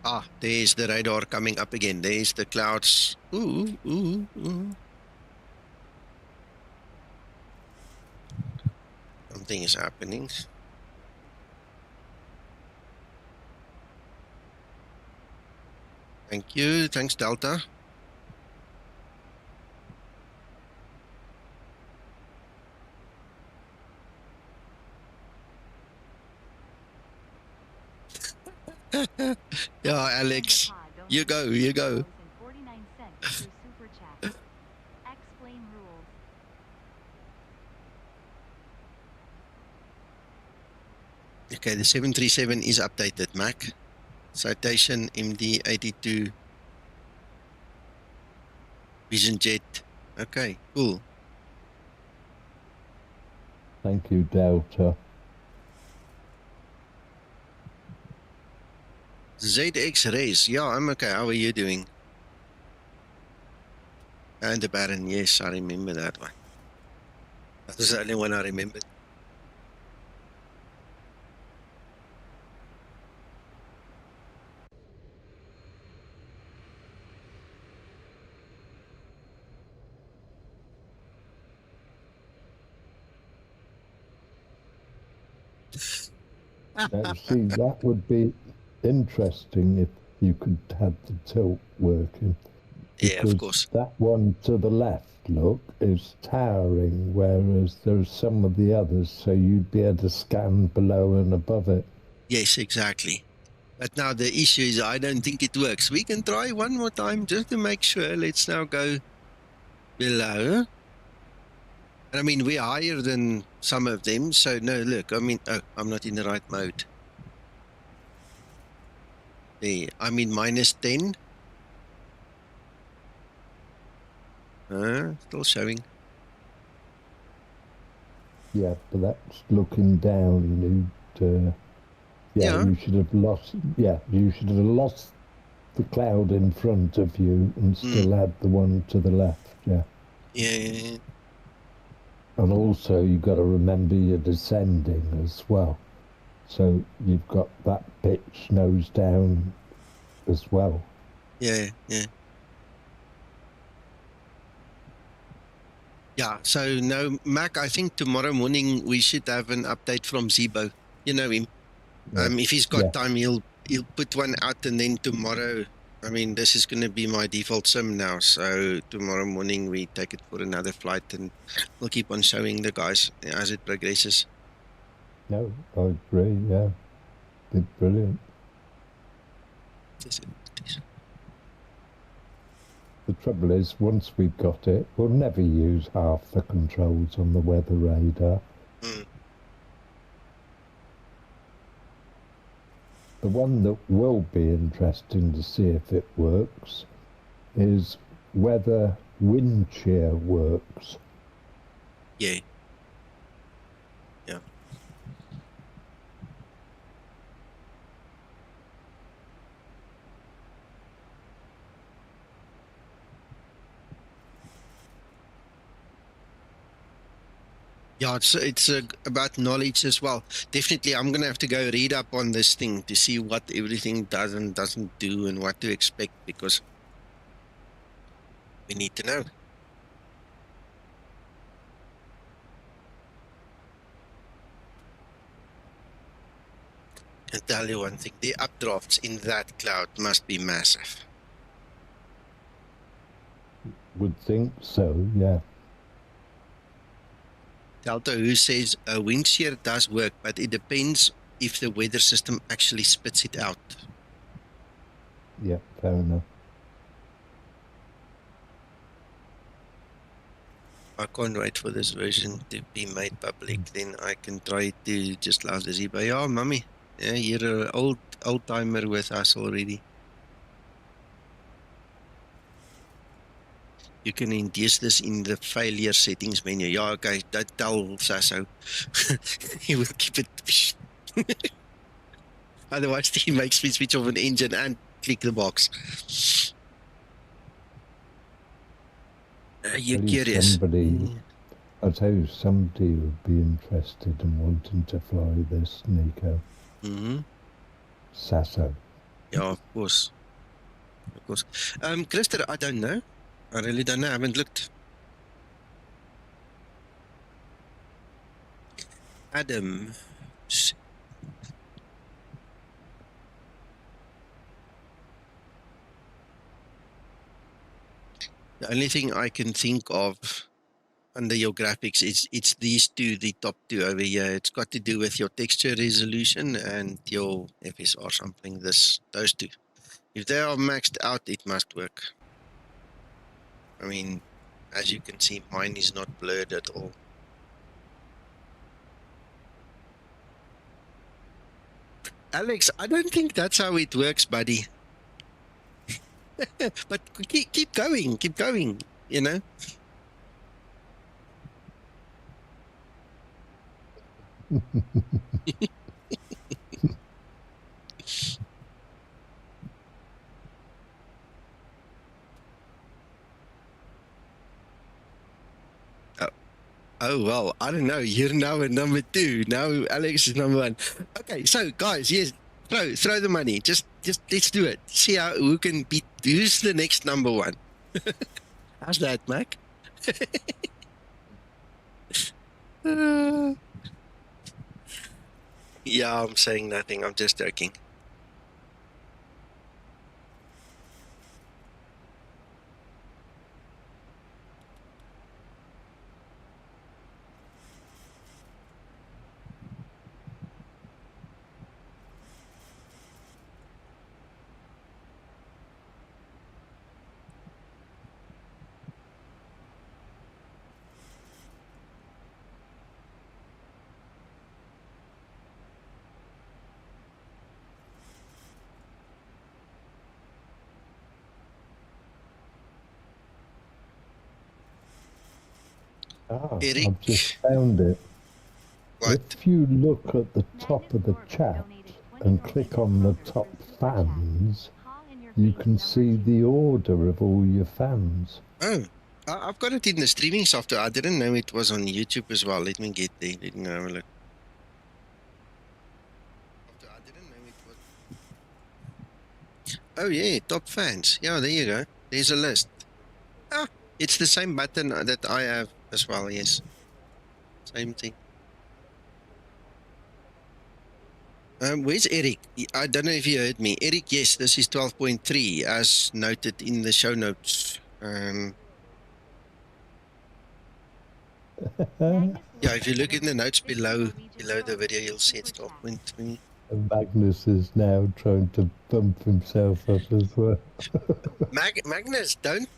Ah, there's the radar coming up again. There's the clouds. Ooh, ooh, ooh. Something is happening. Thank you. Thanks, Delta. Yeah, Alex. You go, you go. Okay, the 737 is updated, Mac. Citation MD82 Vision Jet. Okay, cool. Thank you, Delta. ZX Race. Yeah, I'm okay. How are you doing? And the Baron. Yes, I remember that one. That was the only one I remembered. Now, see, that would be interesting if you could have the tilt working. Yeah, of Because course. that one to the left, look, is towering, whereas there's some of the others, so you'd be able to scan below and above it. Yes, exactly. But now the issue is I don't think it works. We can try one more time just to make sure. Let's now go below. I mean, we're higher than some of them. So, no, look, I mean, oh, I'm not in the right mode. There, I'm in -10. Still showing. Yeah, but that's looking down. Yeah. You should have lost. Yeah, you should have lost the cloud in front of you and still had the one to the left. Yeah. Yeah. And also, you've got to remember you're descending as well. So you've got that pitch nose down as well. Yeah, yeah. Yeah, so no, Mac, I think tomorrow morning we should have an update from Zibo. You know him. Yeah. If he's got time, he'll put one out, and then tomorrow, I mean, this is going to be my default sim now. So tomorrow morning we take it for another flight, and we'll keep on showing the guys as it progresses. No, I agree. Yeah, it's brilliant. The trouble is, once we've got it, we'll never use half the controls on the weather radar. The one that will be interesting to see if it works is whether wind shear works. Yeah. Yeah. Yeah, it's about knowledge as well. Definitely, I'm gonna have to go read up on this thing to see what everything does and doesn't do and what to expect, because we need to know. I tell you one thing: the updrafts in that cloud must be massive. Would think so, yeah. Delta Who says wind shear does work, but it depends if the weather system actually spits it out. Yeah, fair enough. I can't wait for this version to be made public. Then I can try to just love the Zibo. Yeah, mummy. Yeah, you're an old timer with us already. You can induce this in the failure settings menu. Yeah, okay, don't tell Sasso. He will keep it. Otherwise, he makes me switch off an engine and click the box. You're curious. I'll tell you, somebody would be interested in wanting to fly this, Nico. Mm-hmm. Sasso. Yeah, of course. Of course. Christer, I don't know. I really don't know. I haven't looked. Adam. The only thing I can think of under your graphics is it's these two, the top two over here. It's got to do with your texture resolution and your FSR sampling. Those two. If they are maxed out, it must work. I mean, as you can see, mine is not blurred at all. Alex, I don't think that's how it works, buddy. But keep going, you know? Oh, well, I don't know. You're now at number 2. Now Alex is number 1. Okay, so guys, yes, throw the money. Just let's do it. See who can beat. Who's the next number 1? How's that, Mac? Yeah, I'm saying nothing. I'm just joking. Eric? I've just found it. What? If you look at the top of the chat and click on the top fans, you can see the order of all your fans. Oh, I've got it in the streaming software. I didn't know it was on YouTube as well. Let me get there. Let me have a look. Oh yeah, top fans. Yeah, there you go. There's a list. Ah, it's the same button that I have as well, yes. Same thing. Where's Eric? I don't know if you heard me. Eric, yes, this is 12.3 as noted in the show notes. Yeah, if you look in the notes below the video, you'll see it's 12.3. And Magnus is now trying to bump himself up as well. Magnus, don't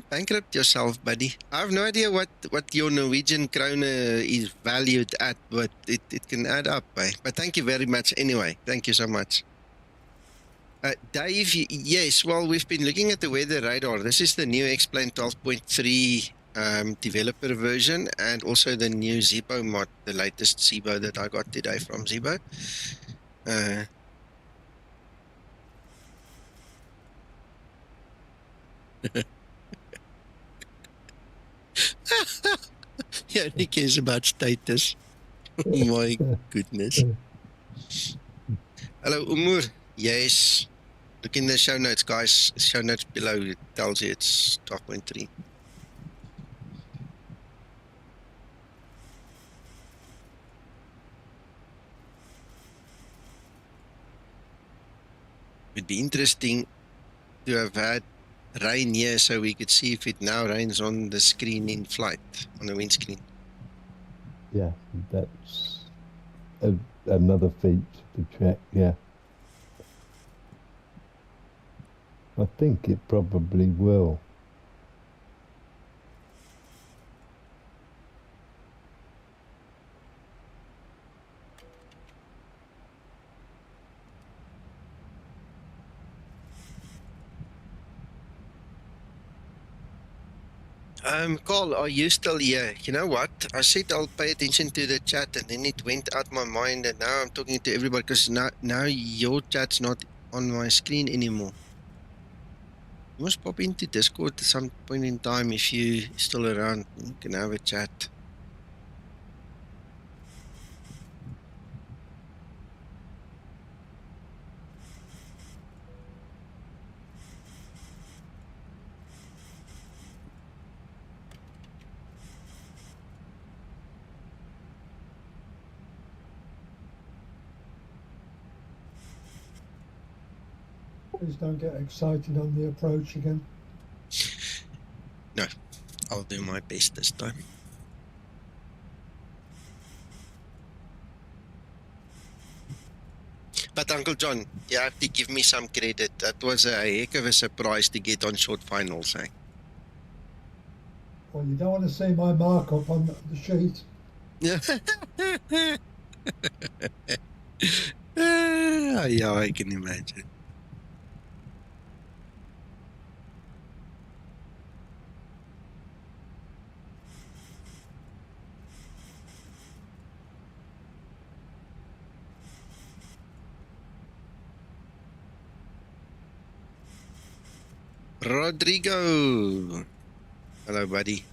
bankrupt yourself, buddy. I have no idea what your Norwegian krone is valued at, but it can add up, eh? But thank you very much anyway. Thank you so much. Dave, yes, well, we've been looking at the weather radar. This is the new X-Plane 12.3 developer version, and also the new Zibomod, the latest Zibo that I got today from Zibo. He only cares about status. My goodness. Hello, Umur. Yes. Look in the show notes, guys. Show notes below. It tells you it's 12.3. It'd be interesting to have had rain here so we could see if it now rains on the screen in flight, on the windscreen. Yeah, that's another feat to check, yeah. I think it probably will. Carl, are you still here? You know what? I said I'll pay attention to the chat and then it went out my mind and now I'm talking to everybody because now your chat's not on my screen anymore. You must pop into Discord at some point in time if you're still around. You can have a chat. Please don't get excited on the approach again. No, I'll do my best this time. But Uncle John, you have to give me some credit. That was a heck of a surprise to get on short finals, eh? Well, you don't want to see my markup on the sheet. Yeah, yeah, I can imagine. Rodrigo. Hello, buddy.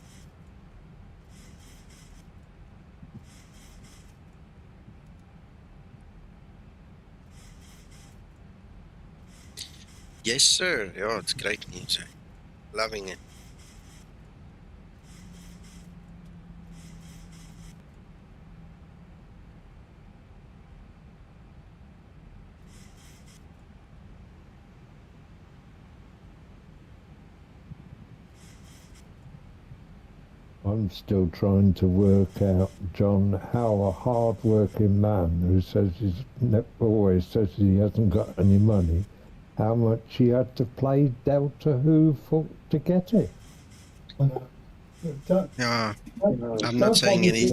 Yes, sir. Yeah, it's great news. Eh? Loving it. I'm still trying to work out, John, how a hard-working man who says always says he hasn't got any money, how much he had to play Delta Who to get it. Yeah, I'm not saying any.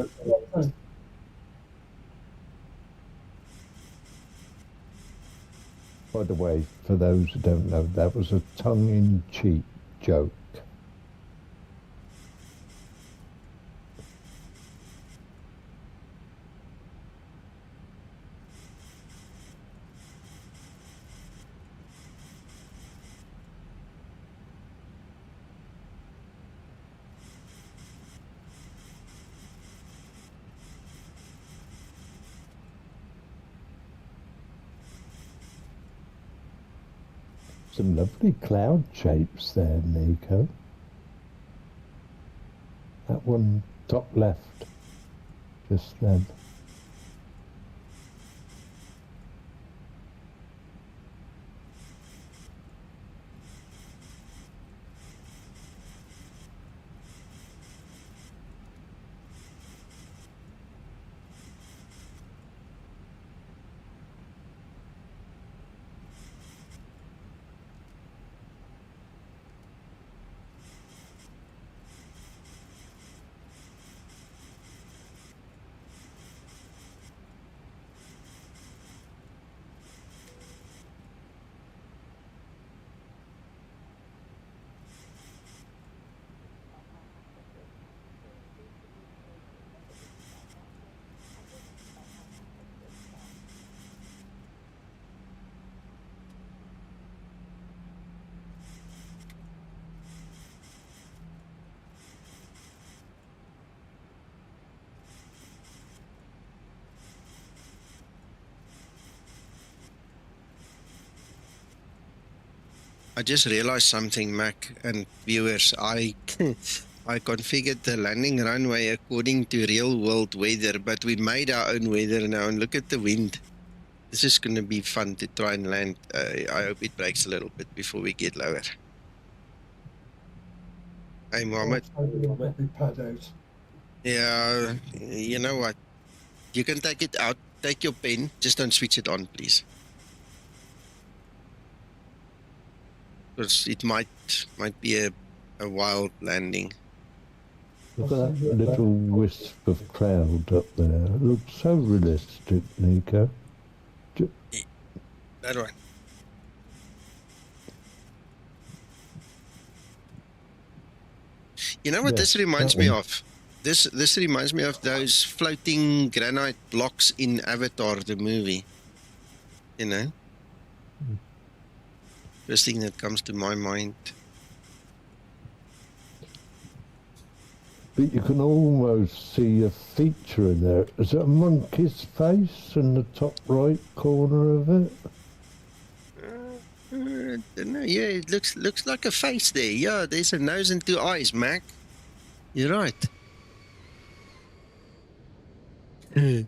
By the way, for those who don't know, that was a tongue-in-cheek joke. Some lovely cloud shapes there, Nico. That one top left, just then. I just realized something, Mac and viewers. I I configured the landing runway according to real world weather, but we made our own weather now, and look at the wind. This is going to be fun to try and land. I hope it breaks a little bit before we get lower. Hey, Mohammed. Pad out. Yeah, you know what? You can take it out. Take your pen. Just don't switch it on, please. Because it might be a wild landing. Look at that little wisp of cloud up there. It looks so realistic, Nico. That one. You know what this reminds me of? This reminds me of those floating granite blocks in Avatar, the movie. You know? First thing that comes to my mind. But you can almost see a feature in there. Is it a monkey's face in the top right corner of it? I don't know. Yeah, it looks like a face there. Yeah, there's a nose and two eyes, Mac. You're right. It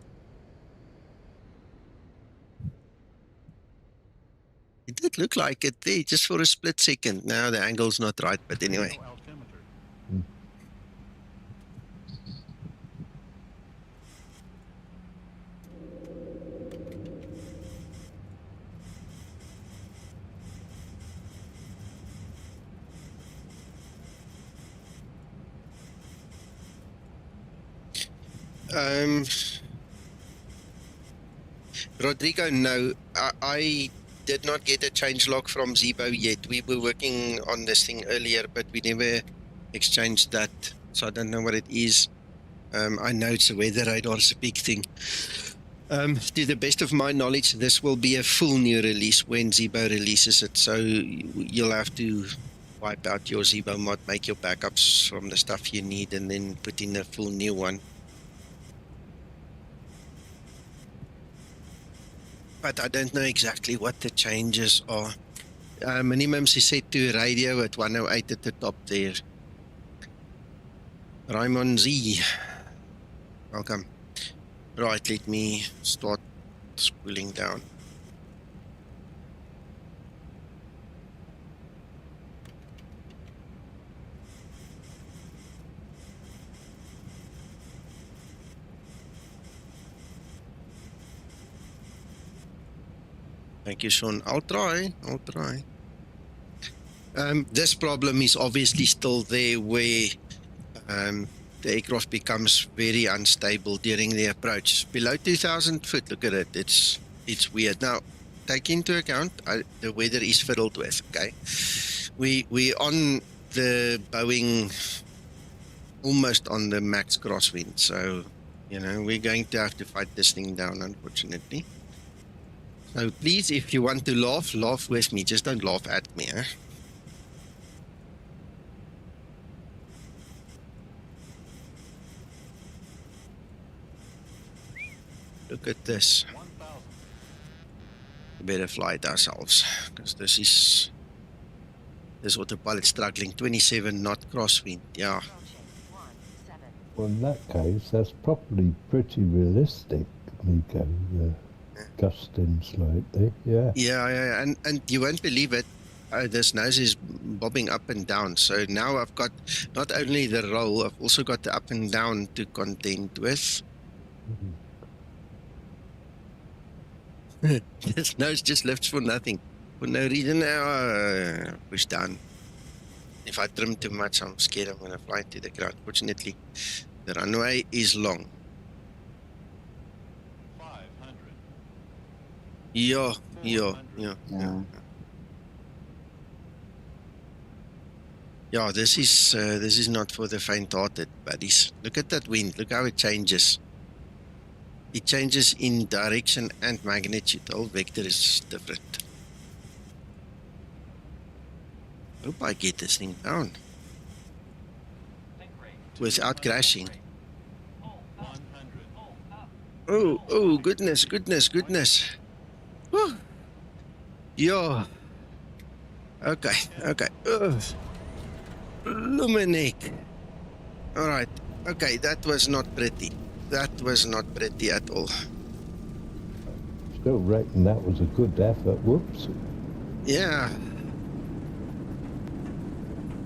did look like it there, just for a split second. Now the angle's not right, but anyway. Rodrigo, no, I did not get a changelog from Zibo yet. We were working on this thing earlier, but we never exchanged that, so I don't know what it is. I know it's a weather radar, it's a big thing. To the best of my knowledge, this will be a full new release when Zibo releases it, so you'll have to wipe out your Zibomod, make your backups from the stuff you need, and then put in a full new one. But I don't know exactly what the changes are. Minimums is set to radio at 108 at the top there. Raymond Z. Welcome. Right, let me start spooling down. Thank you, Sean. I'll try. This problem is obviously still there where the aircraft becomes very unstable during the approach. Below 2,000 foot, look at it. It's weird. Now, take into account the weather is fiddled with, okay? We on the Boeing, almost on the max crosswind, so, you know, we're going to have to fight this thing down, unfortunately. So please, if you want to laugh, laugh with me. Just don't laugh at me, eh? Look at this. We better fly it ourselves, because this autopilot struggling. 27 knot crosswind, yeah. Well, in that case, that's probably pretty realistic, Nico. Gusting slightly, yeah. Yeah, and you won't believe it. This nose is bobbing up and down. So now I've got not only the roll, I've also got the up and down to contend with. This nose just lifts for nothing, for no reason. Now push down. If I trim too much, I'm scared I'm going to fly into the ground. Fortunately, the runway is long. Yeah. Yeah, this is not for the faint-hearted, buddies. Look at that wind. Look how it changes. It changes in direction and magnitude. The whole vector is different. Hope I get this thing down without crashing. Oh, goodness. Whew. Yeah. Okay, okay. Ugh. Luminek. All right. Okay, that was not pretty. That was not pretty at all. Still reckon that was a good effort. Whoops. Yeah.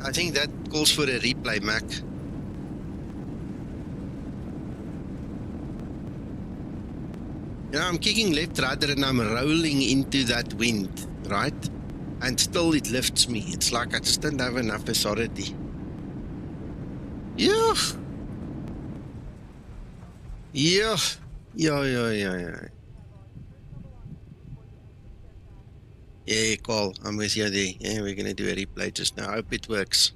I think that calls for a replay, Mac. You know, I'm kicking left rudder and I'm rolling into that wind, right? And still it lifts me. It's like I just don't have enough authority. Yeah. Yeah. Yeah. Yeah, Carl, I'm with you there. Yeah, we're going to do a replay just now. I hope it works.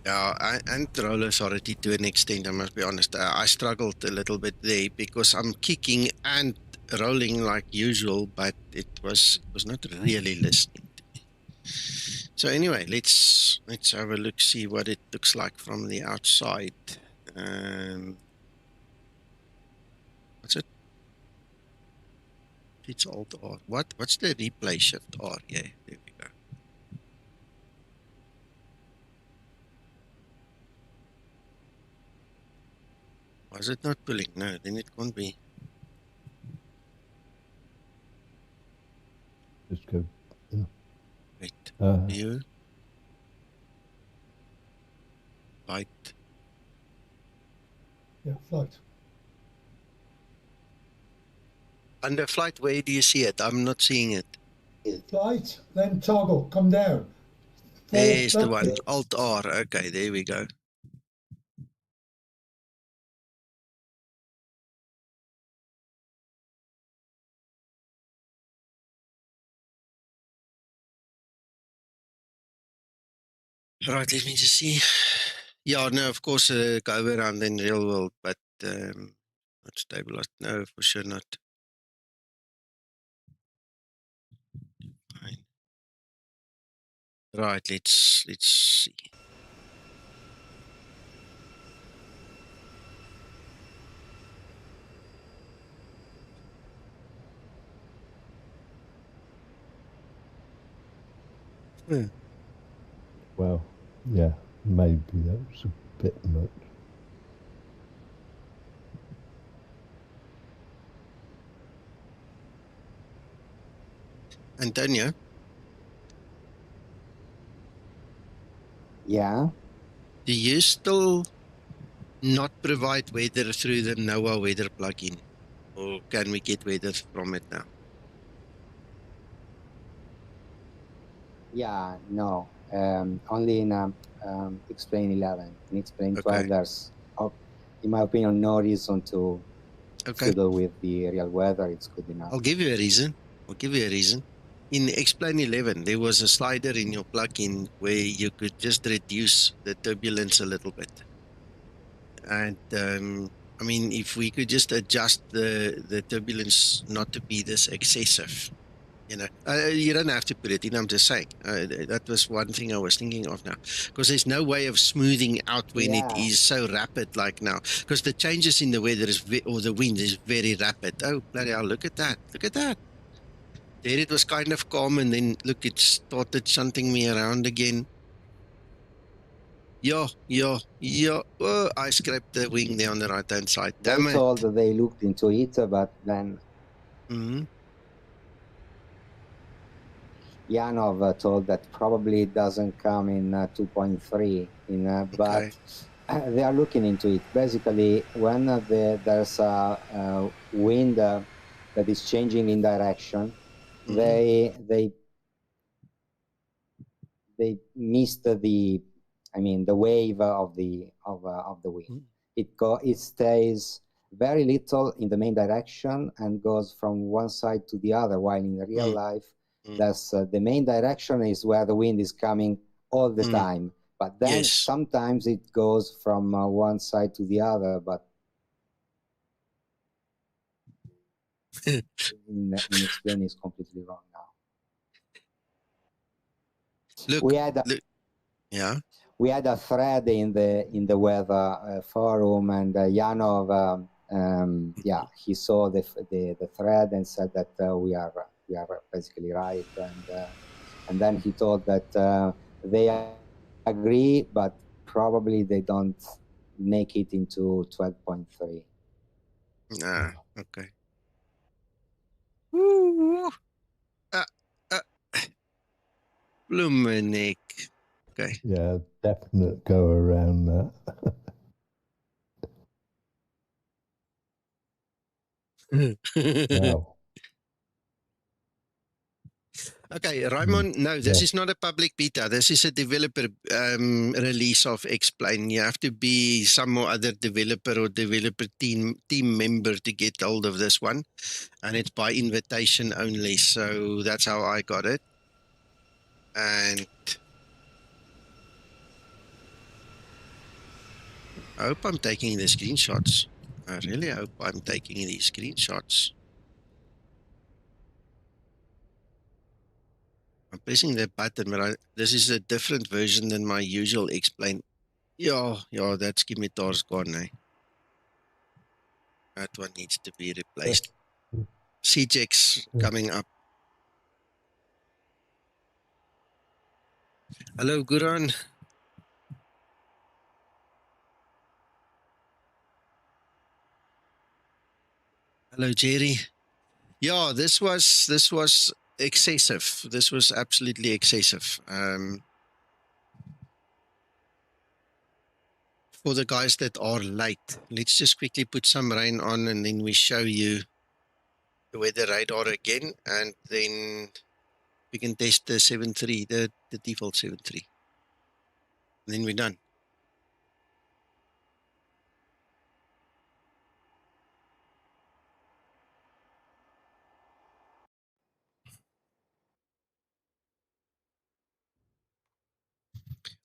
Yeah, and roll authority to an extent, I must be honest. I struggled a little bit there because I'm kicking and rolling like usual, but it was not really listening to me. So anyway, let's have a look, see what it looks like from the outside. What's it? It's Alt R. What's the replay shift R? Yeah, there we go. Was it not pulling? No, then it can't be. Let's go. Yeah. Wait. Uh, You. Light. Yeah, flight. Under flight, where do you see it? I'm not seeing it. Flight, then toggle, come down. There's the one. Alt R. Okay, there we go. Right, let me just see. Yeah, no, of course, go around in real world, but not stabilized. No, for sure not. Fine. Right, let's see. well, yeah, maybe that was a bit much. Antonio? Yeah. Do you still not provide weather through the NOAA weather plugin? Or can we get weather from it now? Yeah, no. Only in Explain 11. In Explain 12, there's, in my opinion, no reason to fiddle with the real weather. It's good enough. I'll give you a reason. In Explain 11, there was a slider in your plugin where you could just reduce the turbulence a little bit. And I mean, if we could just adjust the turbulence not to be this excessive, you know, you don't have to put it in, I'm just saying. That was one thing I was thinking of now. Because there's no way of smoothing out when it is so rapid like now. Because the changes in the weather or the wind is very rapid. Oh, bloody hell, look at that. Look at that. There it was kind of calm, and then look, it started shunting me around again. Yeah. Oh, I scraped the wing there on the right-hand side. Damn They it. told that they looked into it, but then Janov told that probably it doesn't come in 2.3, but they are looking into it. Basically, when there's a wind that is changing in direction, they missed the wave of the wind. It stays very little in the main direction and goes from one side to the other, while in real life that's the main direction is where the wind is coming all the time, but then sometimes it goes from one side to the other, but in Explain is completely wrong now. We had a thread in the weather forum, and Janov yeah, he saw the thread and said that we are basically right, and then he told that they agree, but probably they don't make it into 12.3. Ah, okay. Woo! Blumenik. Okay. Yeah, definite go around that. Wow. Okay, Raymond, no, this is not a public beta. This is a developer release of Explain. You have to be some or other developer or developer team member to get hold of this one. And it's by invitation only. So that's how I got it. And I hope I'm taking the screenshots. I really hope I'm taking these screenshots. I'm pressing the button, but this is a different version than my usual Explain. Yeah, that scimitar's gone, eh? That one needs to be replaced. CJX coming up. Hello, Guran. Hello, Jerry. Yeah, this was excessive. This was absolutely excessive. For the guys that are late, let's just quickly put some rain on and then we show you the weather radar again, and then we can test the 7.3, the default 7.3. And then we're done.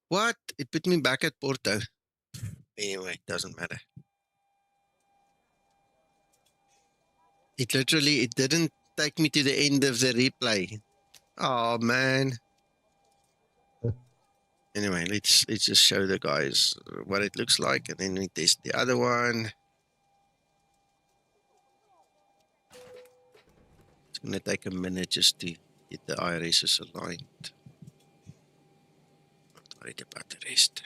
What? It put me back at Porto. Anyway, doesn't matter. It didn't take me to the end of the replay. Oh man. Anyway, let's just show the guys what it looks like, and then we test the other one. It's gonna take a minute just to get the IRSs aligned. Not worried about the rest.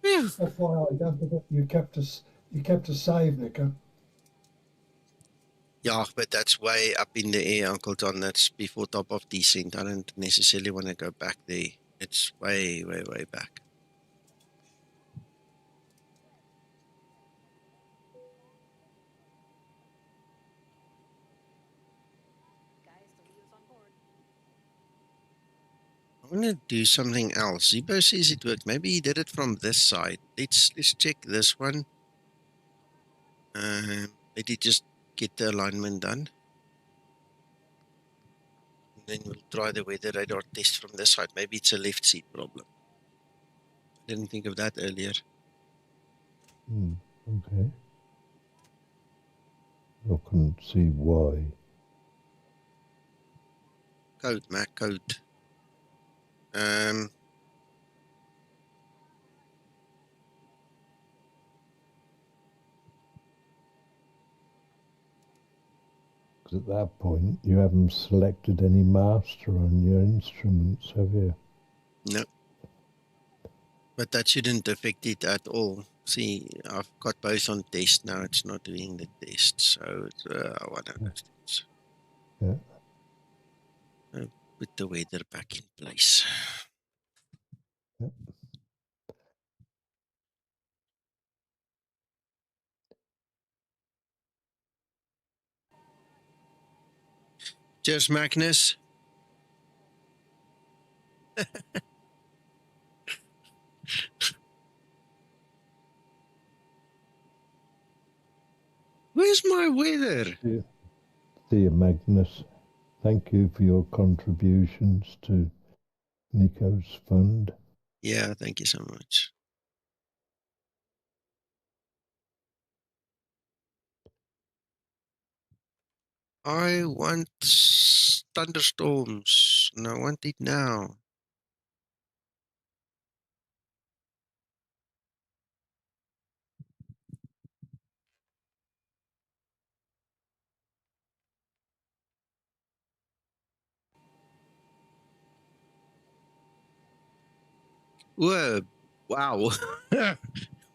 FYI, don't forget you kept a save, Nico. Yeah, but that's way up in the air, Uncle John. That's before top of descent. I don't necessarily want to go back there. It's way, way, way back. I want to do something else. Zibo says it worked. Maybe he did it from this side. Let's check this one. Let it just get the alignment done. And then we'll try the weather radar test from this side. Maybe it's a left seat problem. I didn't think of that earlier. Okay. I couldn't see why. Code, Mac code. At that point, you haven't selected any master on your instruments, have you? No. But that shouldn't affect it at all. See, I've got both on test now. It's not doing the test, so it's one of those things. Yeah. I'll put the weather back in place. Yeah. Cheers, Magnus. Where's my weather? See you, Magnus. Thank you for your contributions to Nico's fund. Yeah, thank you so much. I want thunderstorms, and I want it now. Whoa, wow.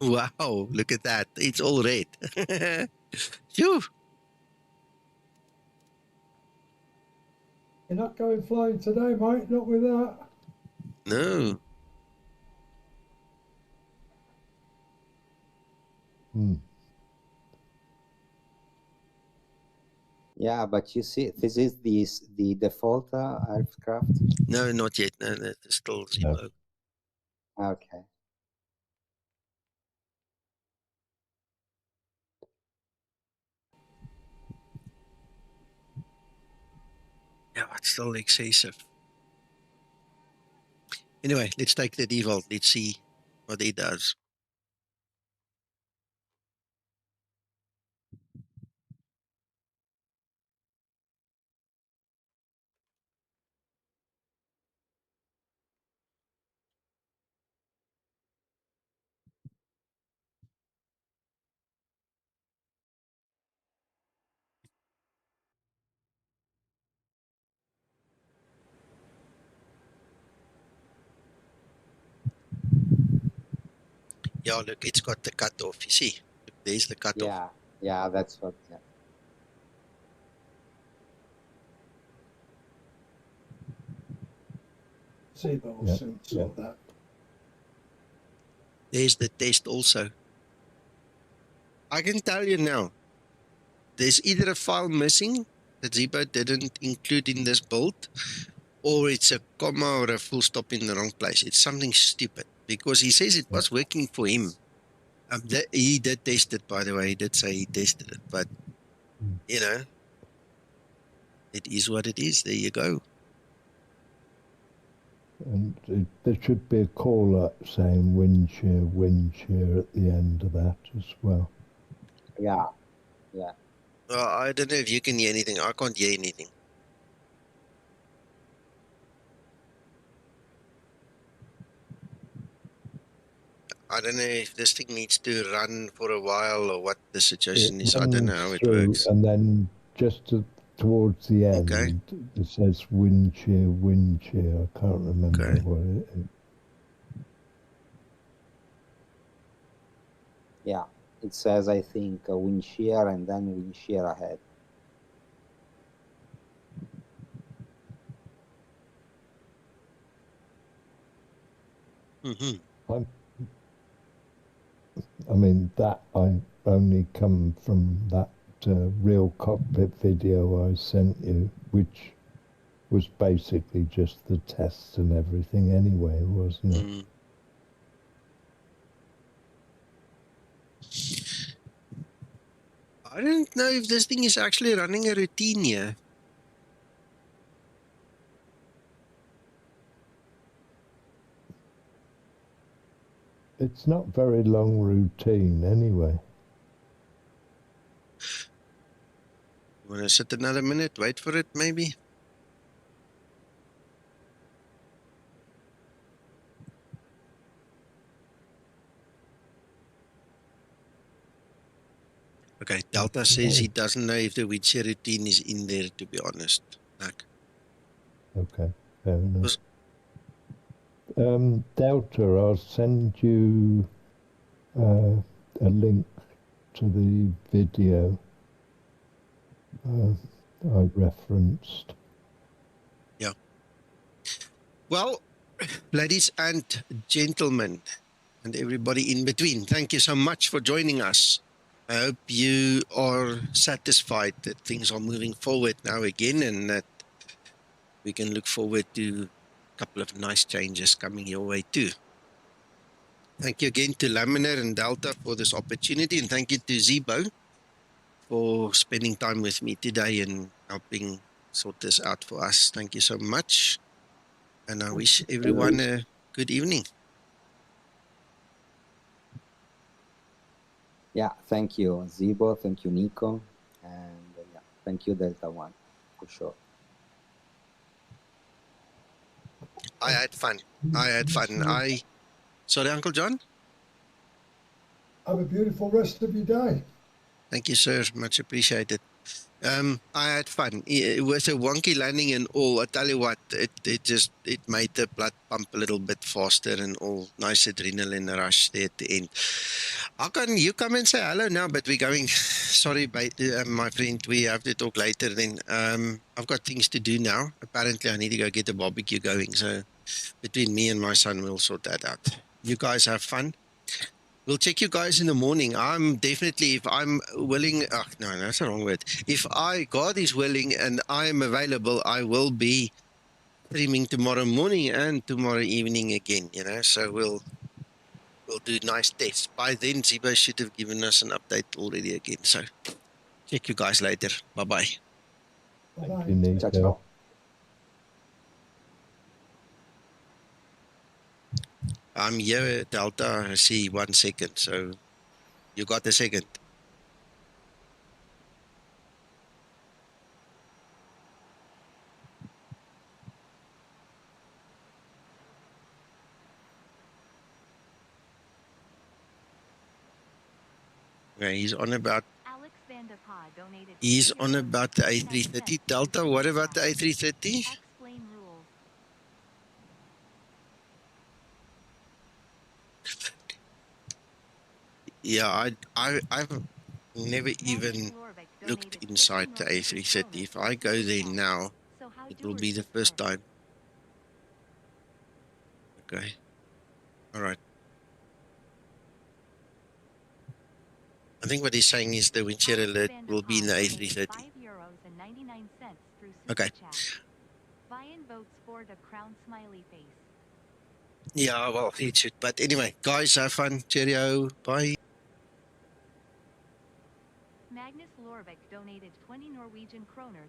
Wow, look at that. It's all red. Phew. You're not going flying today, mate. Not with that. No. Yeah, but you see, this is the default aircraft. No, not yet. No, that's still Zibo. Okay. Yeah, it's still excessive. Anyway, let's take the default. Let's see what it does. Yeah, look, it's got the cutoff. You see, look, there's the cutoff. Yeah, yeah, that's what. Yeah. Zibo will soon sort that. There's the test also. I can tell you now, there's either a file missing that Zibo didn't include in this build, or it's a comma or a full stop in the wrong place. It's something stupid, because he says it was working for him. He did test it, by the way. He did say he tested it, but, you know, it is what it is. There you go. And there should be a call up saying wind shear at the end of that as well. Yeah, yeah. Well, I don't know if you can hear anything. I can't hear anything. I don't know if this thing needs to run for a while or what the situation is. I don't know how it works. And then just towards the end, it says wind shear. I can't remember what it is. Yeah, it says, I think, wind shear and then wind shear ahead. I mean, that I only come from that real cockpit video I sent you, which was basically just the tests and everything anyway, wasn't it? I don't know if this thing is actually running a routine here. It's not very long routine anyway. Want to sit another minute, wait for it maybe? Okay, Delta says he doesn't know if the wind shear routine is in there, to be honest. Okay, fair enough. Delta, I'll send you a link to the video I referenced. Yeah. Well, ladies and gentlemen, and everybody in between, thank you so much for joining us. I hope you are satisfied that things are moving forward now again, and that we can look forward to a couple of nice changes coming your way too. Thank you again to Laminar and Delta for this opportunity, and thank you to Zibo for spending time with me today and helping sort this out for us. Thank you so much, and I wish everyone a good evening. Yeah, thank you, Zibo. Thank you, Nico. And yeah, thank you, Delta One, for sure. I had fun. Sorry, Uncle John? Have a beautiful rest of your day. Thank you, sir. Much appreciated. I had fun. It was a wonky landing and all. I tell you what, it made the blood pump a little bit faster and all. Nice adrenaline rush there at the end. Hakan, you come and say hello now, but we're going. Sorry, my friend, we have to talk later then. I've got things to do now. Apparently, I need to go get a barbecue going. So between me and my son, we'll sort that out. You guys have fun. We'll check you guys in the morning. I'm definitely, if I'm willing, no, that's the wrong word. If God is willing and I am available, I will be streaming tomorrow morning and tomorrow evening again, you know, so we'll do nice tests. By then, Zibo should have given us an update already again. So check you guys later. Bye-bye. Thank you, Nico. Ciao, ciao. I'm here, Delta. I see 1 second. So you got a second. Okay, he's on about the A330. Delta, what about the A330? Yeah, I've never even looked inside the A330. If I go there now, it will be the first time. Okay. All right. I think what he's saying is the wind shear alert will be in the A330. Okay. Yeah, well, it should. But anyway, guys, have fun. Cheerio. Bye. Magnus Lorbeck donated 20 Norwegian kroner